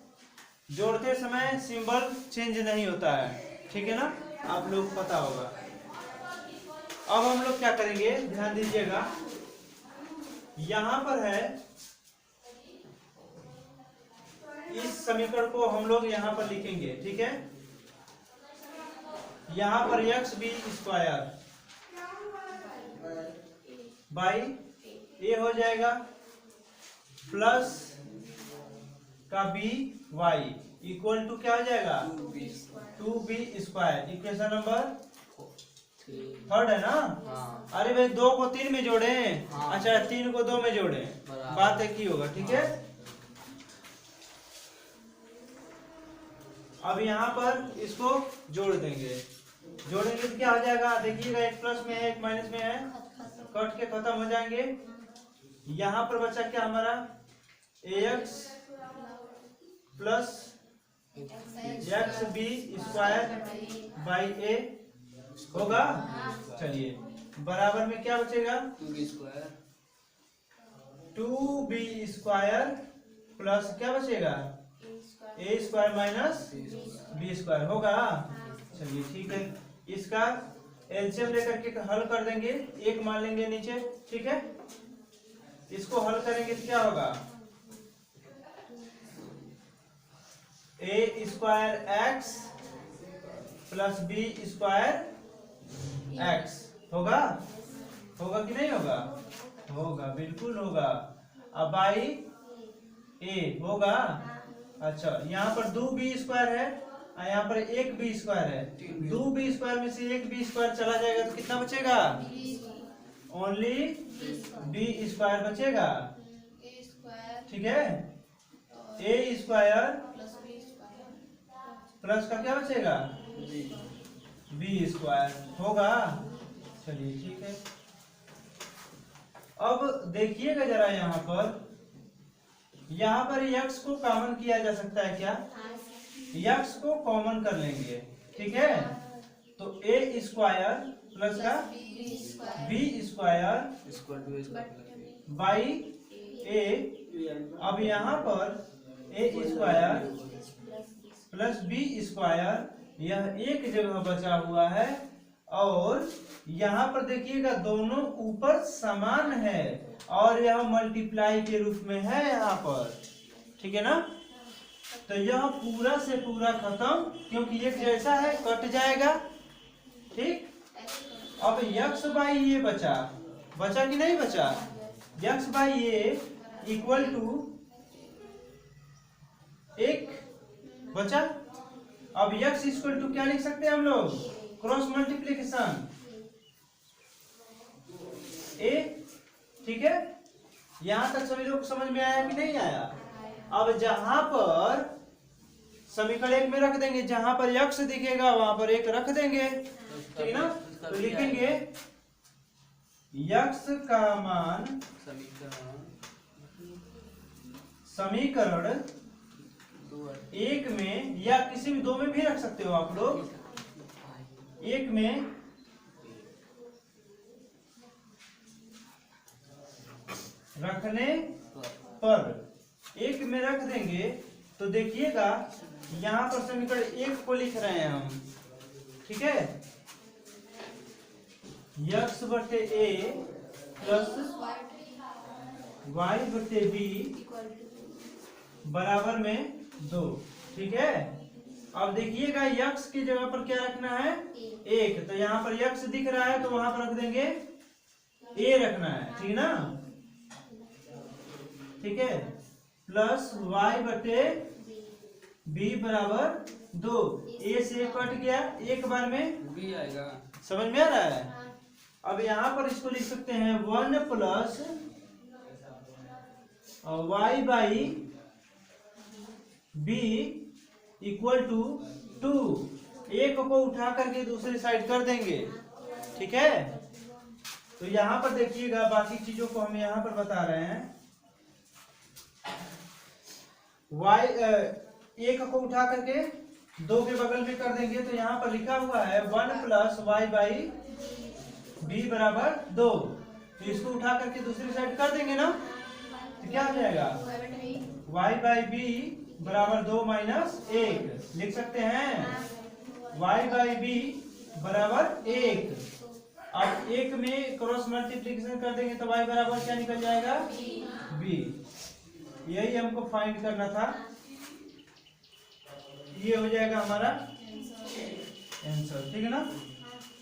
जोड़ते समय सिंबल चेंज नहीं होता है, ठीक है ना, आप लोग को पता होगा। अब हम लोग क्या करेंगे, ध्यान दीजिएगा, यहाँ पर है, इस समीकरण को हम लोग यहाँ पर लिखेंगे, ठीक है। यहाँ पर यक्स बी स्क्वायर बाई ए हो जाएगा प्लस का बी वाई इक्वल टू क्या हो जाएगा, 2b स्क्वायर, इक्वेशन नंबर 3 है ना। अरे भाई 2 को 3 में जोड़े, अच्छा 3 को 2 में जोड़े, बात एक ही होगा, ठीक है। अब यहाँ पर इसको जोड़ देंगे, जोड़ेंगे तो क्या हो जाएगा, देखिएगा, एक प्लस में है एक माइनस में है, कट के खत्म हो जाएंगे। यहाँ पर बचा क्या हमारा, ax plus X B square by A होगा। चलिए बराबर में क्या बचेगा, 2b स्क्वायर प्लस क्या बचेगा, ए स्क्वायर माइनस बी स्क्वायर होगा। चलिए ठीक है, इसका एलसीएम लेकर के हल कर देंगे, एक मान लेंगे नीचे, ठीक है। इसको हल करेंगे तो क्या होगा, A square X plus B square X होगा, होगा कि नहीं होगा, होगा, बिल्कुल होगा। अब बाई ए होगा, अच्छा यहाँ पर 2b स्क्वायर है, यहाँ पर एक बी स्क्वायर है, 2b स्क्वायर में से एक बी स्क्वायर चला जाएगा तो कितना बचेगा, ओनली बी स्क्वायर बचेगा, ठीक है। ए स्क्वायर प्लस का क्या बचेगा, बी स्क्वायर होगा। चलिए ठीक है, अब देखिएगा जरा, यहाँ पर यक्स को कॉमन किया जा सकता है क्या, यक्स को कॉमन कर लेंगे, ठीक है। तो ए स्क्वायर प्लस का बी स्क्वायर बाई ए, अब यहाँ पर ए स्क्वायर प्लस बी स्क्वायर यह एक जगह बचा हुआ है और यहाँ पर देखिएगा दोनों ऊपर समान है और यह मल्टीप्लाई के रूप में है यहाँ पर, ठीक है ना। तो यह पूरा से पूरा खत्म, क्योंकि एक जैसा है कट जाएगा, ठीक। अब यक्स बाई ये बचा कि नहीं बचा, यक्स बाई ये इक्वल टू एक बचा। अब यक्स इक्वल टू क्या लिख सकते हैं हम लोग, क्रॉस मल्टीप्लीकेशन ए, ठीक है। यहां तक सभी लोग समझ में आया कि नहीं आया। अब जहां पर समीकरण एक में रख देंगे, जहां पर यक्स दिखेगा वहां पर एक रख देंगे, ठीक ना। तो लिखेंगे यक्स का मान समीकरण एक में या किसी भी दो में भी रख सकते हो आप लोग, एक में रखने पर एक में रख देंगे तो देखिएगा यहाँ पर समीकरण एक को लिख रहे हैं हम, ठीक है। यक्स बटे ए प्लस वाई बटे बी बराबर में 2, ठीक है। अब देखिएगा यक्स की जगह पर क्या रखना है, एक। तो यहाँ पर यक्स दिख रहा है तो वहां पर रख देंगे ए रखना है, ठीक ना, ठीक है। प्लस वाई बटे बी बराबर 2, ए से कट गया, एक बार में बी आएगा, समझ में आ रहा है। अब यहाँ पर इसको लिख सकते हैं 1 plus Y by B equal to 2। एक को उठा करके दूसरी साइड कर देंगे, ठीक है। तो यहाँ पर देखिएगा बाकी चीजों को हम यहाँ पर बता रहे हैं। वाई एक को उठा करके 2 के बगल में कर देंगे तो यहाँ पर लिखा हुआ है 1 प्लस वाई बाई बी बराबर 2। तो इसको उठा करके दूसरी साइड कर देंगे ना, तो क्या हो जाएगा वाई बाई बी बराबर 2 माइनस 1 लिख सकते हैं। वाई बाई बी बराबर 1। अब एक में क्रॉस मल्टीप्लिकेशन कर देंगे तो वाई बराबर क्या निकल जाएगा, बी। यही हमको फाइंड करना था, ये हो जाएगा हमारा आंसर, ठीक है ना।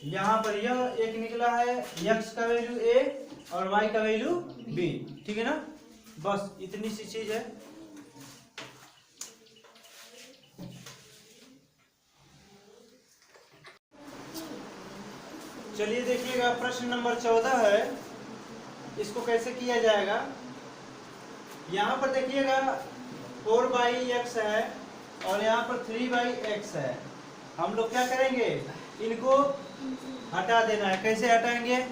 यहाँ पर यह एक निकला है, यक्स का वैल्यू ए और वाई का वैल्यू बी, ठीक है ना। बस इतनी सी चीज है। चलिए देखिएगा प्रश्न नंबर 14 है, इसको कैसे किया जाएगा। यहाँ पर देखिएगा 4/x है और यहाँ पर 3/x है। हम लोग क्या करेंगे, इनको हटा देना है। कैसे हटाएंगे,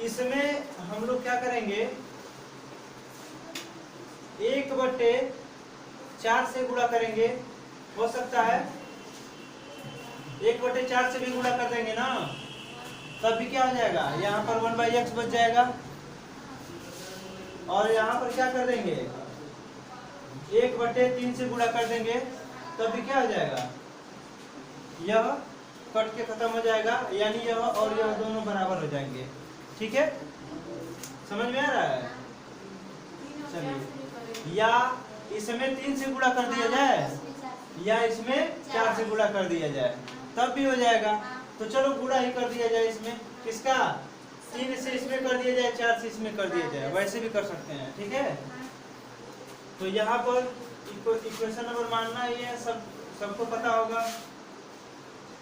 इसमें हम लोग क्या करेंगे, 1/4 से गुणा करेंगे, हो सकता है 1/4 से भी गुणा कर देंगे ना, तब भी क्या हो जाएगा, यहाँ पर 1/x बच जाएगा। और यहाँ पर क्या कर देंगे, 1/3 से गुणा कर देंगे, तब भी क्या हो जाएगा, यह कट के खत्म हो जाएगा, यानी यह और यह दोनों बराबर हो जाएंगे, ठीक है। समझ में आ रहा है। चलिए, या इसमें 3 से गुणा कर दिया जाए या इसमें 4 से गुणा कर दिया जाए, तब भी हो जाएगा। तो चलो गुणा ही कर दिया जाए, इसमें किसका, 3 से इसमें कर दिया जाए, 4 से इसमें कर दिया जाए, वैसे भी कर सकते हैं, ठीक है। तो यहाँ पर इक्वेशन नंबर मानना ही है, सबको पता होगा।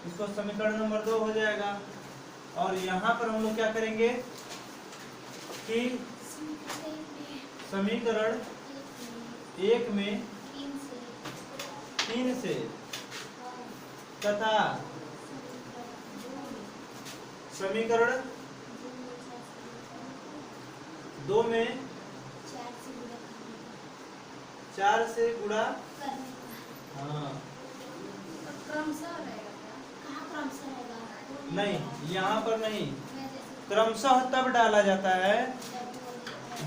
इसको समीकरण नंबर 2 हो जाएगा। और यहाँ पर हम लोग क्या करेंगे कि समीकरण 1 में 3 से तथा समीकरण 2 में 4 से गुणा, हाँ नहीं, यहाँ पर नहीं, क्रमशः तब डाला जाता है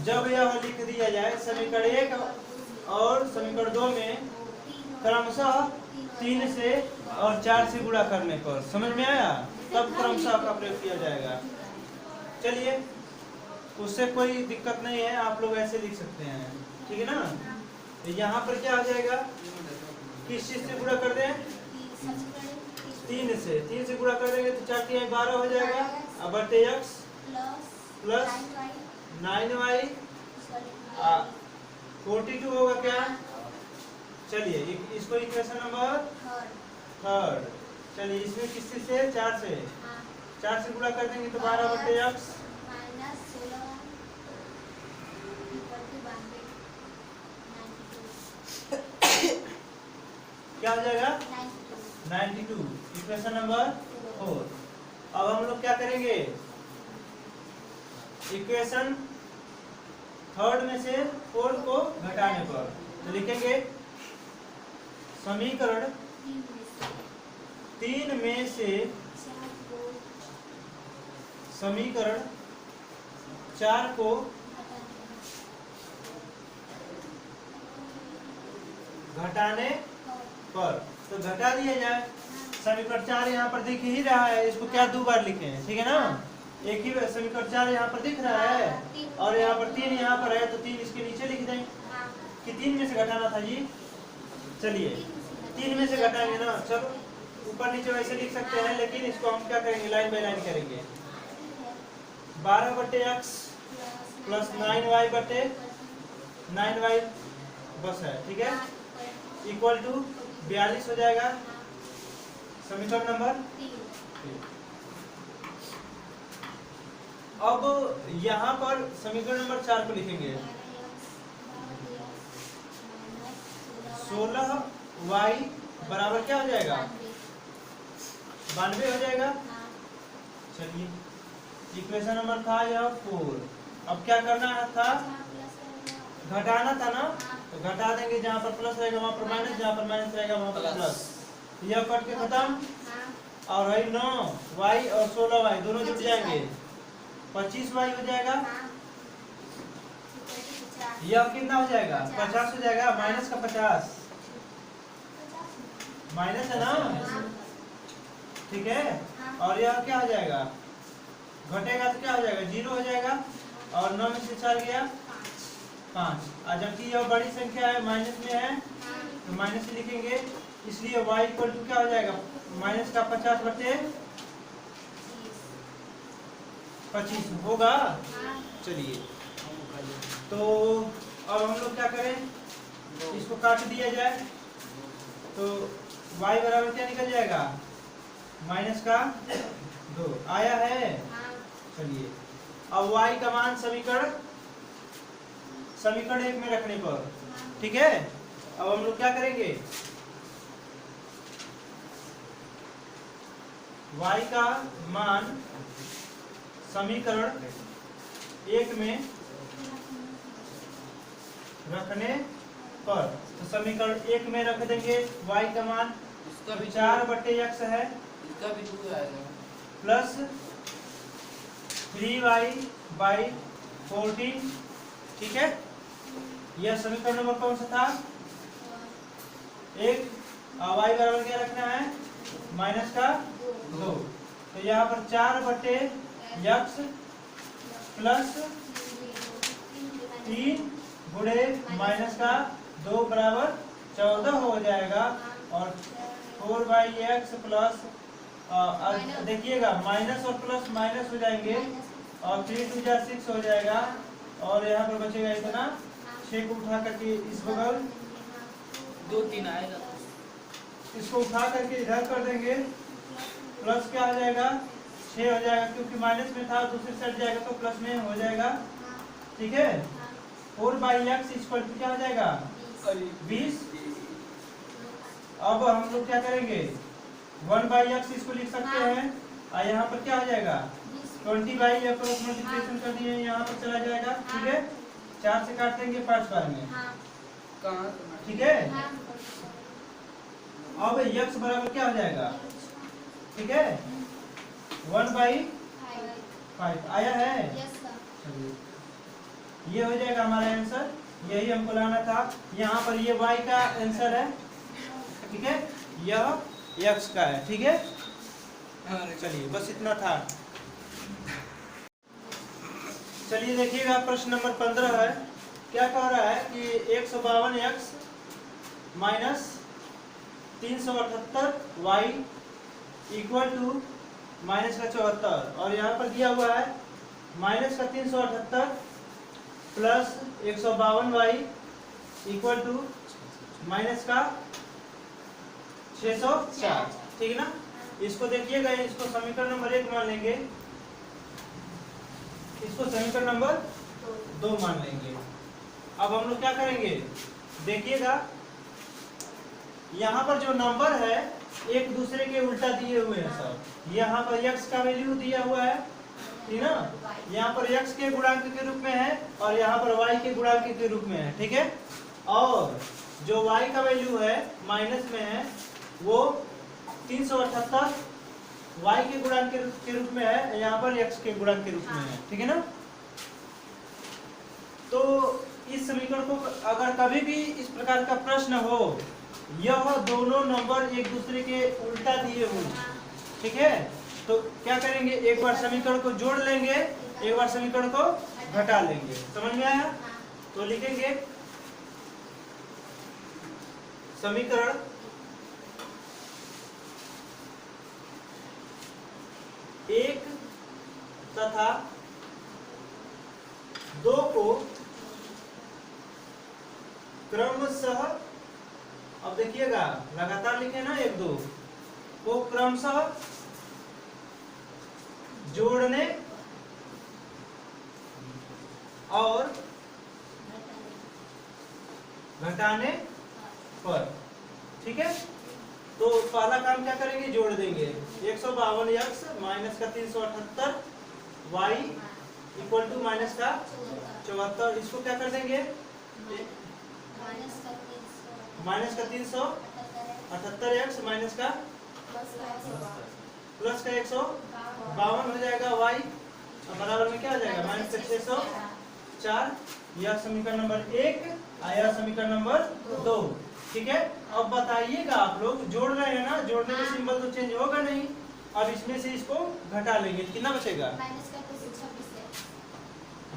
जब यह लिख दिया जाए समीकरण 1 और समीकरण 2 में क्रमशः 3 से और 4 से गुणा करने पर। समझ में आया? तब क्रमशः का प्रयोग किया जाएगा। चलिए, उससे कोई दिक्कत नहीं है, आप लोग ऐसे लिख सकते हैं, ठीक है ना। तो यहाँ पर क्या आ जाएगा, किस चीज से गुणा कर दें? 3 से। 3 से गुणा कर देंगे तो 4 3 12 हो जाएगा, अब बटे x प्लस 9y 42 होगा क्या? चलिए इसको इक्वेशन नंबर थर्ड। चलिए इसमें किस चीज से? 4 से। 4 से गुणा कर देंगे तो 12 बटे x क्या हो जाएगा? 92। Equation number 4। अब हम लोग क्या करेंगे, इक्वेशन थर्ड में से फोर्थ को घटाने पर तो लिखेंगे समीकरण 3 में से समीकरण 4 को घटाने पर। तो घटा दिया जाए, समीकरण 4 यहाँ पर दिख ही रहा है, इसको क्या 2 बार लिखे हैं, ठीक है ना। एक ही समीकरण 4 यहाँ पर दिख रहा है और यहाँ पर 3 यहाँ पर है, तो 3 इसके नीचे लिख दें कि 3 में से घटाना था जी। चलिए 3 में से घटाएंगे ना, चलो ऊपर नीचे वैसे लिख सकते हैं, लेकिन इसको हम क्या करेंगे, लाइन बाय लाइन करेंगे। 12 बटे x प्लस 9y बटे 9y बस है, ठीक है, इक्वल टू 42 हो जाएगा समीकरण नंबर 3। अब यहाँ पर समीकरण नंबर 4 को लिखेंगे 16y बराबर क्या हो जाएगा, 92 हो जाएगा। चलिए इक्वेशन नंबर था यह 4। अब क्या करना था, घटाना था ना, तो घटा देंगे, जहाँ पर प्लस रहेगा वहाँ पर माइनस, जहाँ पर माइनस रहेगा वहाँ पर प्लस। यह कट के खत्म, और वही 9y और 16y दोनों जुड़ जाएंगे, 25y हो जाएगा। यह कितना हो जाएगा, 50 हो जाएगा, माइनस का 50 माइनस है ना, ठीक है। और यह क्या हो जाएगा, घटेगा तो क्या हो जाएगा, 0 हो जाएगा, और 9 में से 4 गया 5। जबकि यह बड़ी संख्या है, माइनस में है, तो माइनस से लिखेंगे, इसलिए y इक्वल टू क्या हो जाएगा, माइनस का 50 बटे 25 होगा। चलिए तो अब हम लोग क्या करें, इसको काट दिया जाए, तो y बराबर क्या निकल जाएगा, माइनस का 2 आया है। चलिए अब y का मान समीकरण 1 में रखने पर, ठीक है। अब हम लोग क्या करेंगे, y का मान समीकरण 1 में रखने पर, तो समीकरण 1 में रख देंगे y का मान, इसका भी 4 बटे x है, इसका भी 2 आएगा, प्लस 3y बाई 14, ठीक है। यह समीकरण नंबर कौन सा था, 1। y बराबर क्या रखना है, माइनस का 2। तो यहाँ पर 4 बटे x प्लस 3 गुणे माइनस का 2 बराबर 14 हो जाएगा, और 4/x प्लस देखिएगा माइनस और प्लस माइनस हो जाएंगे, और 3 2 6 हो जाएगा, और यहाँ पर बचेगा इतना, 6 को उठा करके इस बगल 2 3 आएगा, इसको उठा करके इधर कर देंगे, प्लस क्या हो जाएगा, 6 हो जाएगा, क्योंकि माइनस में था, दूसरी साइड जाएगा तो प्लस में हो जाएगा, ठीक है। 4/x इक्वल टू क्या हो जाएगा, 20। अब हम लोग क्या करेंगे, 1/x इसको लिख सकते हैं, और यहाँ पर क्या हो जाएगा, 20/x मल्टीप्लिकेशन कर दिए, यहाँ पर चला जाएगा, ठीक है। 4 से काट देंगे 5 बार में, ठीक है। अब x बराबर क्या हो जाएगा, ठीक है, 1/5 आया है। ये हो जाएगा हमारा आंसर, यही हमको लाना था। यहाँ पर ये y का आंसर है, ठीक है। यह x का है, ठीक है। चलिए बस इतना था। चलिए देखिएगा प्रश्न नंबर 15 है। क्या कह रहा है कि 152x minus 378y equal to minus का 74, और यहाँ पर दिया हुआ है माइनस का 378 plus 152y equal to minus का 604, ठीक है ना। इसको देखिएगा, इसको समीकरण नंबर 1 मान लेंगे, इसको समीकरण नंबर 2 मान लेंगे। अब हम लोग क्या करेंगे, देखिएगा यहाँ पर जो नंबर है एक दूसरे के उल्टा दिए हुए हैं सब। यहाँ पर x का वैल्यू दिया हुआ है, ठीक ना, यहाँ पर x के गुणांक के रूप में है और यहाँ पर y के गुणांक के रूप में है, ठीक है। और जो y का वैल्यू है माइनस में है वो 378 y के गुणांक के रूप में है, यहाँ पर x के गुणांक के रूप में है, ठीक है ना। तो इस समीकरण को अगर कभी भी इस प्रकार का प्रश्न हो, यह दोनों नंबर एक दूसरे के उल्टा दिए हुए, ठीक है, तो क्या करेंगे, एक बार समीकरण को जोड़ लेंगे, एक बार समीकरण को घटा लेंगे। समझ में आया? तो लिखेंगे समीकरण एक तथा 2 को क्रमशः, अब देखिएगा लगातार लिखे ना, 1 2 को क्रमशः जोड़ने और घटाने पर, ठीक है। तो पहला काम क्या करेंगे, जोड़ देंगे 152x माइनस का 378 y इक्वल टू माइनस का 74, इसको क्या कर देंगे, माइनस का 378x माइनस का प्लस का 152 हो जाएगा y, बराबर में क्या हो जाएगा, माइनस का 604। यह समीकरण नंबर 1 आया, समीकरण नंबर 2, ठीक है। अब बताइएगा आप लोग जोड़ रहे हैं ना, जोड़ने में सिंबल तो चेंज होगा नहीं। अब इसमें से इसको घटा लेंगे, कितना बचेगा,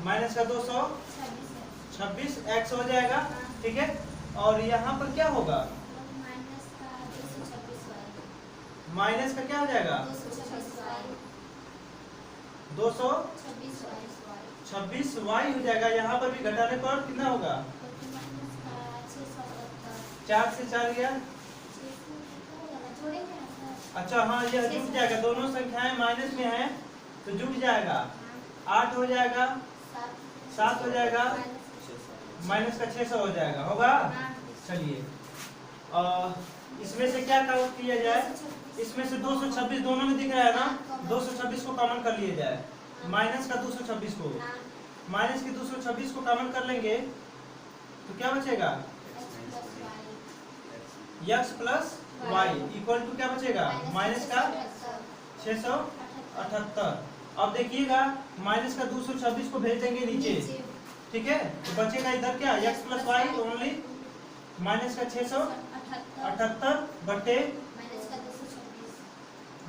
माइनस का 226 x हो जाएगा, ठीक है। और यहाँ पर क्या होगा, माइनस का क्या हो जाएगा, 226y हो जाएगा। यहाँ पर भी घटाने पर कितना होगा, 4 से 4 गया, अच्छा हाँ, यह जुट जाएगा, दोनों संख्याएं माइनस में हैं तो जुट जाएगा, 8 हो जाएगा, 7 हो जाएगा, माइनस का 600 हो जाएगा, होगा। चलिए इसमें से क्या काम किया जाए, इसमें से 226 दोनों में दिख रहा है ना, 226 को कॉमन कर लिया जाए, माइनस का 226 को, माइनस के 226 को कॉमन कर लेंगे तो क्या बचेगा, x plus y equal to क्या बचेगा, माइनस का 678। अब देखिएगा माइनस का 226 को भेज देंगे नीचे, ठीक है, तो बचेगा इधर क्या, x plus Y only minus का 678 बटे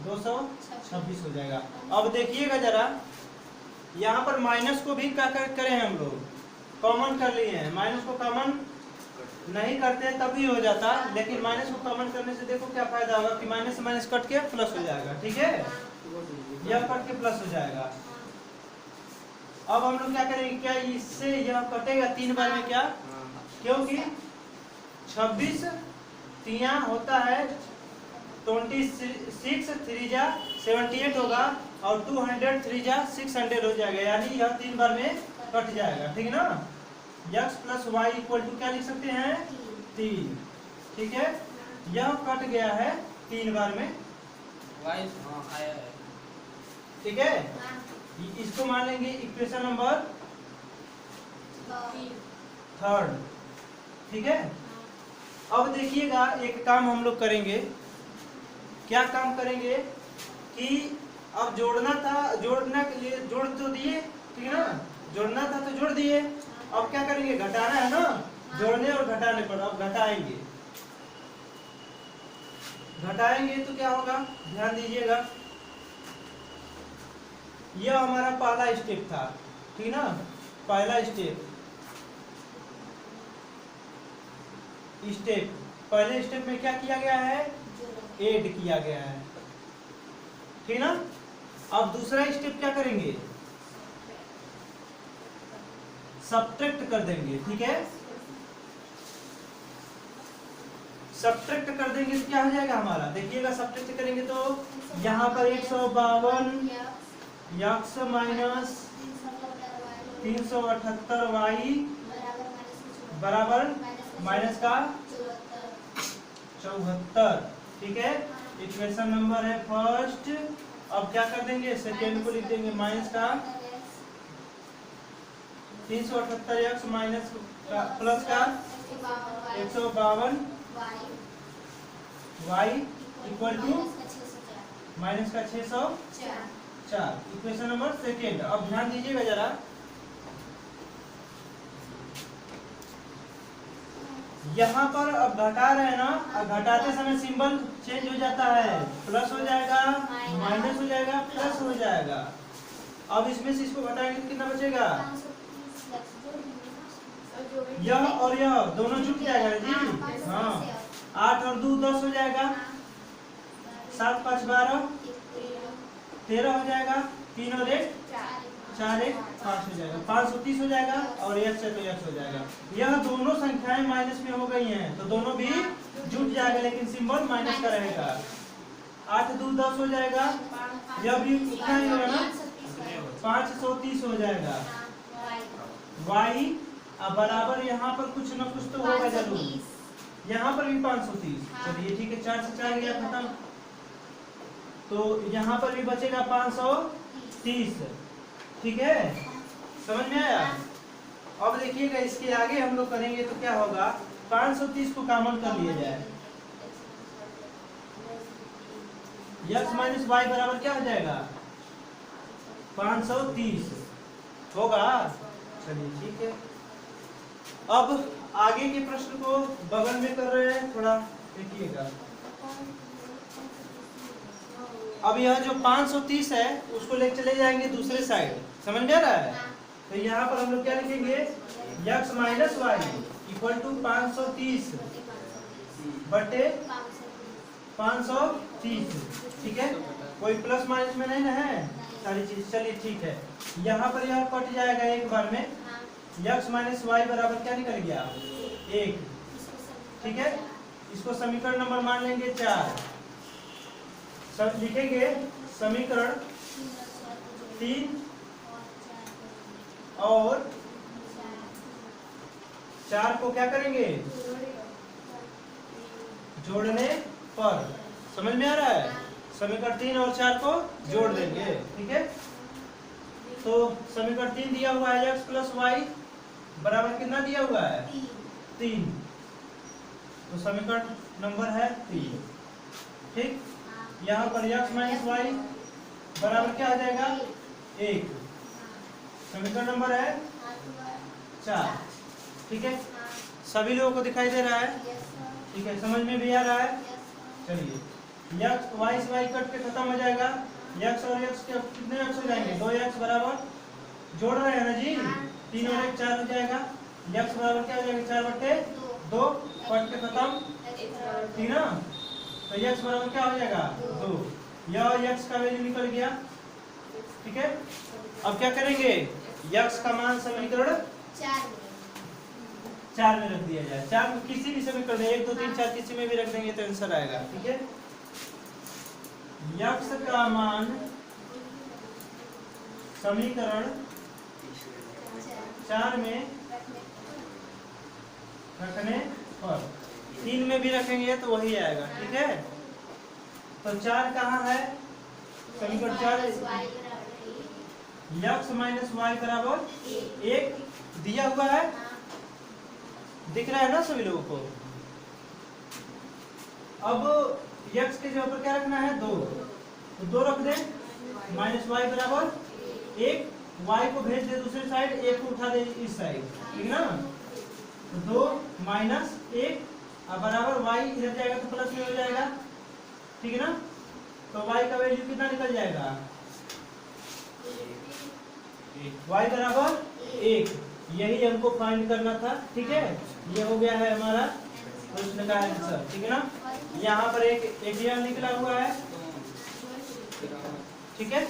226 हो जाएगा। अब देखिएगा जरा, यहाँ पर माइनस को भी क्या करें हम लोग, कॉमन कर लिए हैं। माइनस को कॉमन नहीं करते तभी हो जाता, लेकिन माइनस को कॉमन करने से देखो क्या फायदा होगा कि माइनस से माइनस कट के प्लस हो जाएगा, ठीक है, यह कट के प्लस हो जाएगा। अब हम लोग क्या करेंगे, क्या इससे यह कटेगा 3 बार में, क्या, क्योंकि 26 तिया होता है 26, 3 जा 78 होगा और 200 3 जा 600 हो जाएगा, यानी यह 3 बार में कट जाएगा, ठीक है ना। x plus Y equal to क्या लिख सकते हैं, 3, ठीक है, यह कट गया है 3 बार में, y आया है, ठीक है। इसको मान लेंगे इक्वेशन नंबर 3, ठीक है। अब देखिएगा एक काम हम लोग करेंगे, क्या काम करेंगे कि अब जोड़ना था, जोड़ने के लिए जोड़ तो दिए, ठीक है ना, जोड़ना था तो जोड़ दिए, अब क्या करेंगे, घटाना है ना, जोड़ने और घटाने पर अब घटाएंगे। घटाएंगे तो क्या होगा, ध्यान दीजिएगा। यह हमारा पहला स्टेप था, ठीक ना। पहला स्टेप पहले स्टेप में क्या किया गया है, ऐड किया गया है, ठीक ना। अब दूसरा स्टेप क्या करेंगे, सब्ट्रैक्ट कर देंगे, ठीक है। सब्ट्रैक्ट कर देंगे तो क्या हो जाएगा हमारा, देखिएगा सब्ट्रैक्ट करेंगे तो यहाँ पर 152 यक्स माइनस 378y बराबर माइनस का 74, ठीक है। इक्वेशन नंबर है फर्स्ट। अब क्या कर देंगे, सेकेंड को लिख देंगे माइनस का 378 माइनस प्लस का 152 y इक्वल टू माइनस का 604, इक्वेशन नंबर सेकेंड। अब ध्यान दीजिएगा जरा, यहाँ पर अब घटा रहे हैं ना, अब घटाते समय सिंबल चेंज हो जाता है, प्लस हो जाएगा, माइनस हो जाएगा, प्लस हो जाएगा। अब इसमें से इसको घटाएंगे तो कितना बचेगा, यह और यह दोनों जुट जाएगा जी। हाँ, 8 और 2 10 हो जाएगा, 7 5 12 13 हो जाएगा, 3 और 1 4 1 5 हो जाएगा, 530 हो जाएगा, और x है तो x हो जाएगा। यह दोनों संख्याएं माइनस में हो गई हैं तो दोनों भी जुट जाएगा, लेकिन सिंबल माइनस का रहेगा। 8 2 10 हो जाएगा, यह भी उतना ही होगा ना, 530 हो जाएगा। y अब बराबर यहाँ पर कुछ न कुछ तो होगा जरूर, यहाँ पर भी 530। चलिए ठीक है, 4 से 4 गया खत्म, तो यहाँ पर भी बचेगा 530, ठीक है। समझ में आया। अब देखिएगा इसके आगे हम लोग करेंगे तो क्या होगा, 530 को कॉमन कर लिया जाए, x माइनस वाई बराबर क्या हो जाएगा, 530 होगा। चलिए ठीक है। अब आगे के प्रश्न को बगल में कर रहे हैं, थोड़ा देखिएगा। अब यह जो 530 है उसको ले चले जाएंगे दूसरे साइड, समझ में आ रहा है। तो यहाँ पर हम लोग क्या लिखेंगे, x minus Y equal to 530 बटे 530, ठीक है। कोई प्लस माइनस में नहीं ना है सारी चीज। चलिए ठीक है, यहाँ पर यह कट जाएगा एक बार में, x माइनस वाई बराबर क्या निकल गया, 1, ठीक है। इसको समीकरण नंबर मान लेंगे 4, सब लिखेंगे समीकरण 3 और 4 को क्या करेंगे, जोड़ने पर। समझ में आ रहा है, समीकरण 3 और 4 को जोड़ देंगे, ठीक है। तो समीकरण 3 दिया हुआ है x प्लस वाई बराबर कितना दिया हुआ है, 3, तो समीकरण नंबर है 3, ठीक। यहाँ पर x माइनस वाई बराबर क्या आ जाएगा, 1, समीकरण नंबर है 4, ठीक है। सभी लोगों को दिखाई दे रहा है, ठीक है, समझ में भी आ रहा है। चलिए, x वाई से वाई कट के खत्म हो जाएगा, x और x के कितने x हो जाएंगे, 2x बराबर, जोड़ रहे हैं ना जी, 3 और 1 4 हो जाएगा, x बराबर क्या हो जाएगा, 4 बटे 2, कट के खत्म, ठीक ना। तो x बराबर क्या हो जाएगा, 2, यह x का वैल्यू निकल गया, ठीक है। अब क्या करेंगे, x का मान समीकरण 4 में रख दिया जाए, 4 में किसी भी समीकरण 1 2 3 4 किसी में भी रख देंगे तो आंसर आएगा, ठीक है। x का मान समीकरण 4 में रखने पर, 3 में भी रखेंगे तो वही आएगा, ठीक है। तो 4 कहाँ है, समीकरण 4 x माइनस वाई बराबर 1 दिया हुआ है, दिख रहा है ना सभी लोगों को। अब x के जगह पर क्या रखना है, 2, तो 2 रख दें, माइनस वाई बराबर 1, y को भेज दे दूसरे साइड, 1 को उठा दे इस साइड, ठीक ना। तो 2 माइनस 1 अब बराबर y इधर जाएगा तो प्लस में हो जाएगा, ठीक है ना। तो y का वैल्यू कितना निकल जाएगा, y बराबर 1। यही हमको फाइंड करना था, ठीक है। ये हो गया है हमारा प्रश्न का आंसर, ठीक है ना। यहाँ पर एक एरिया निकला हुआ है, ठीक है।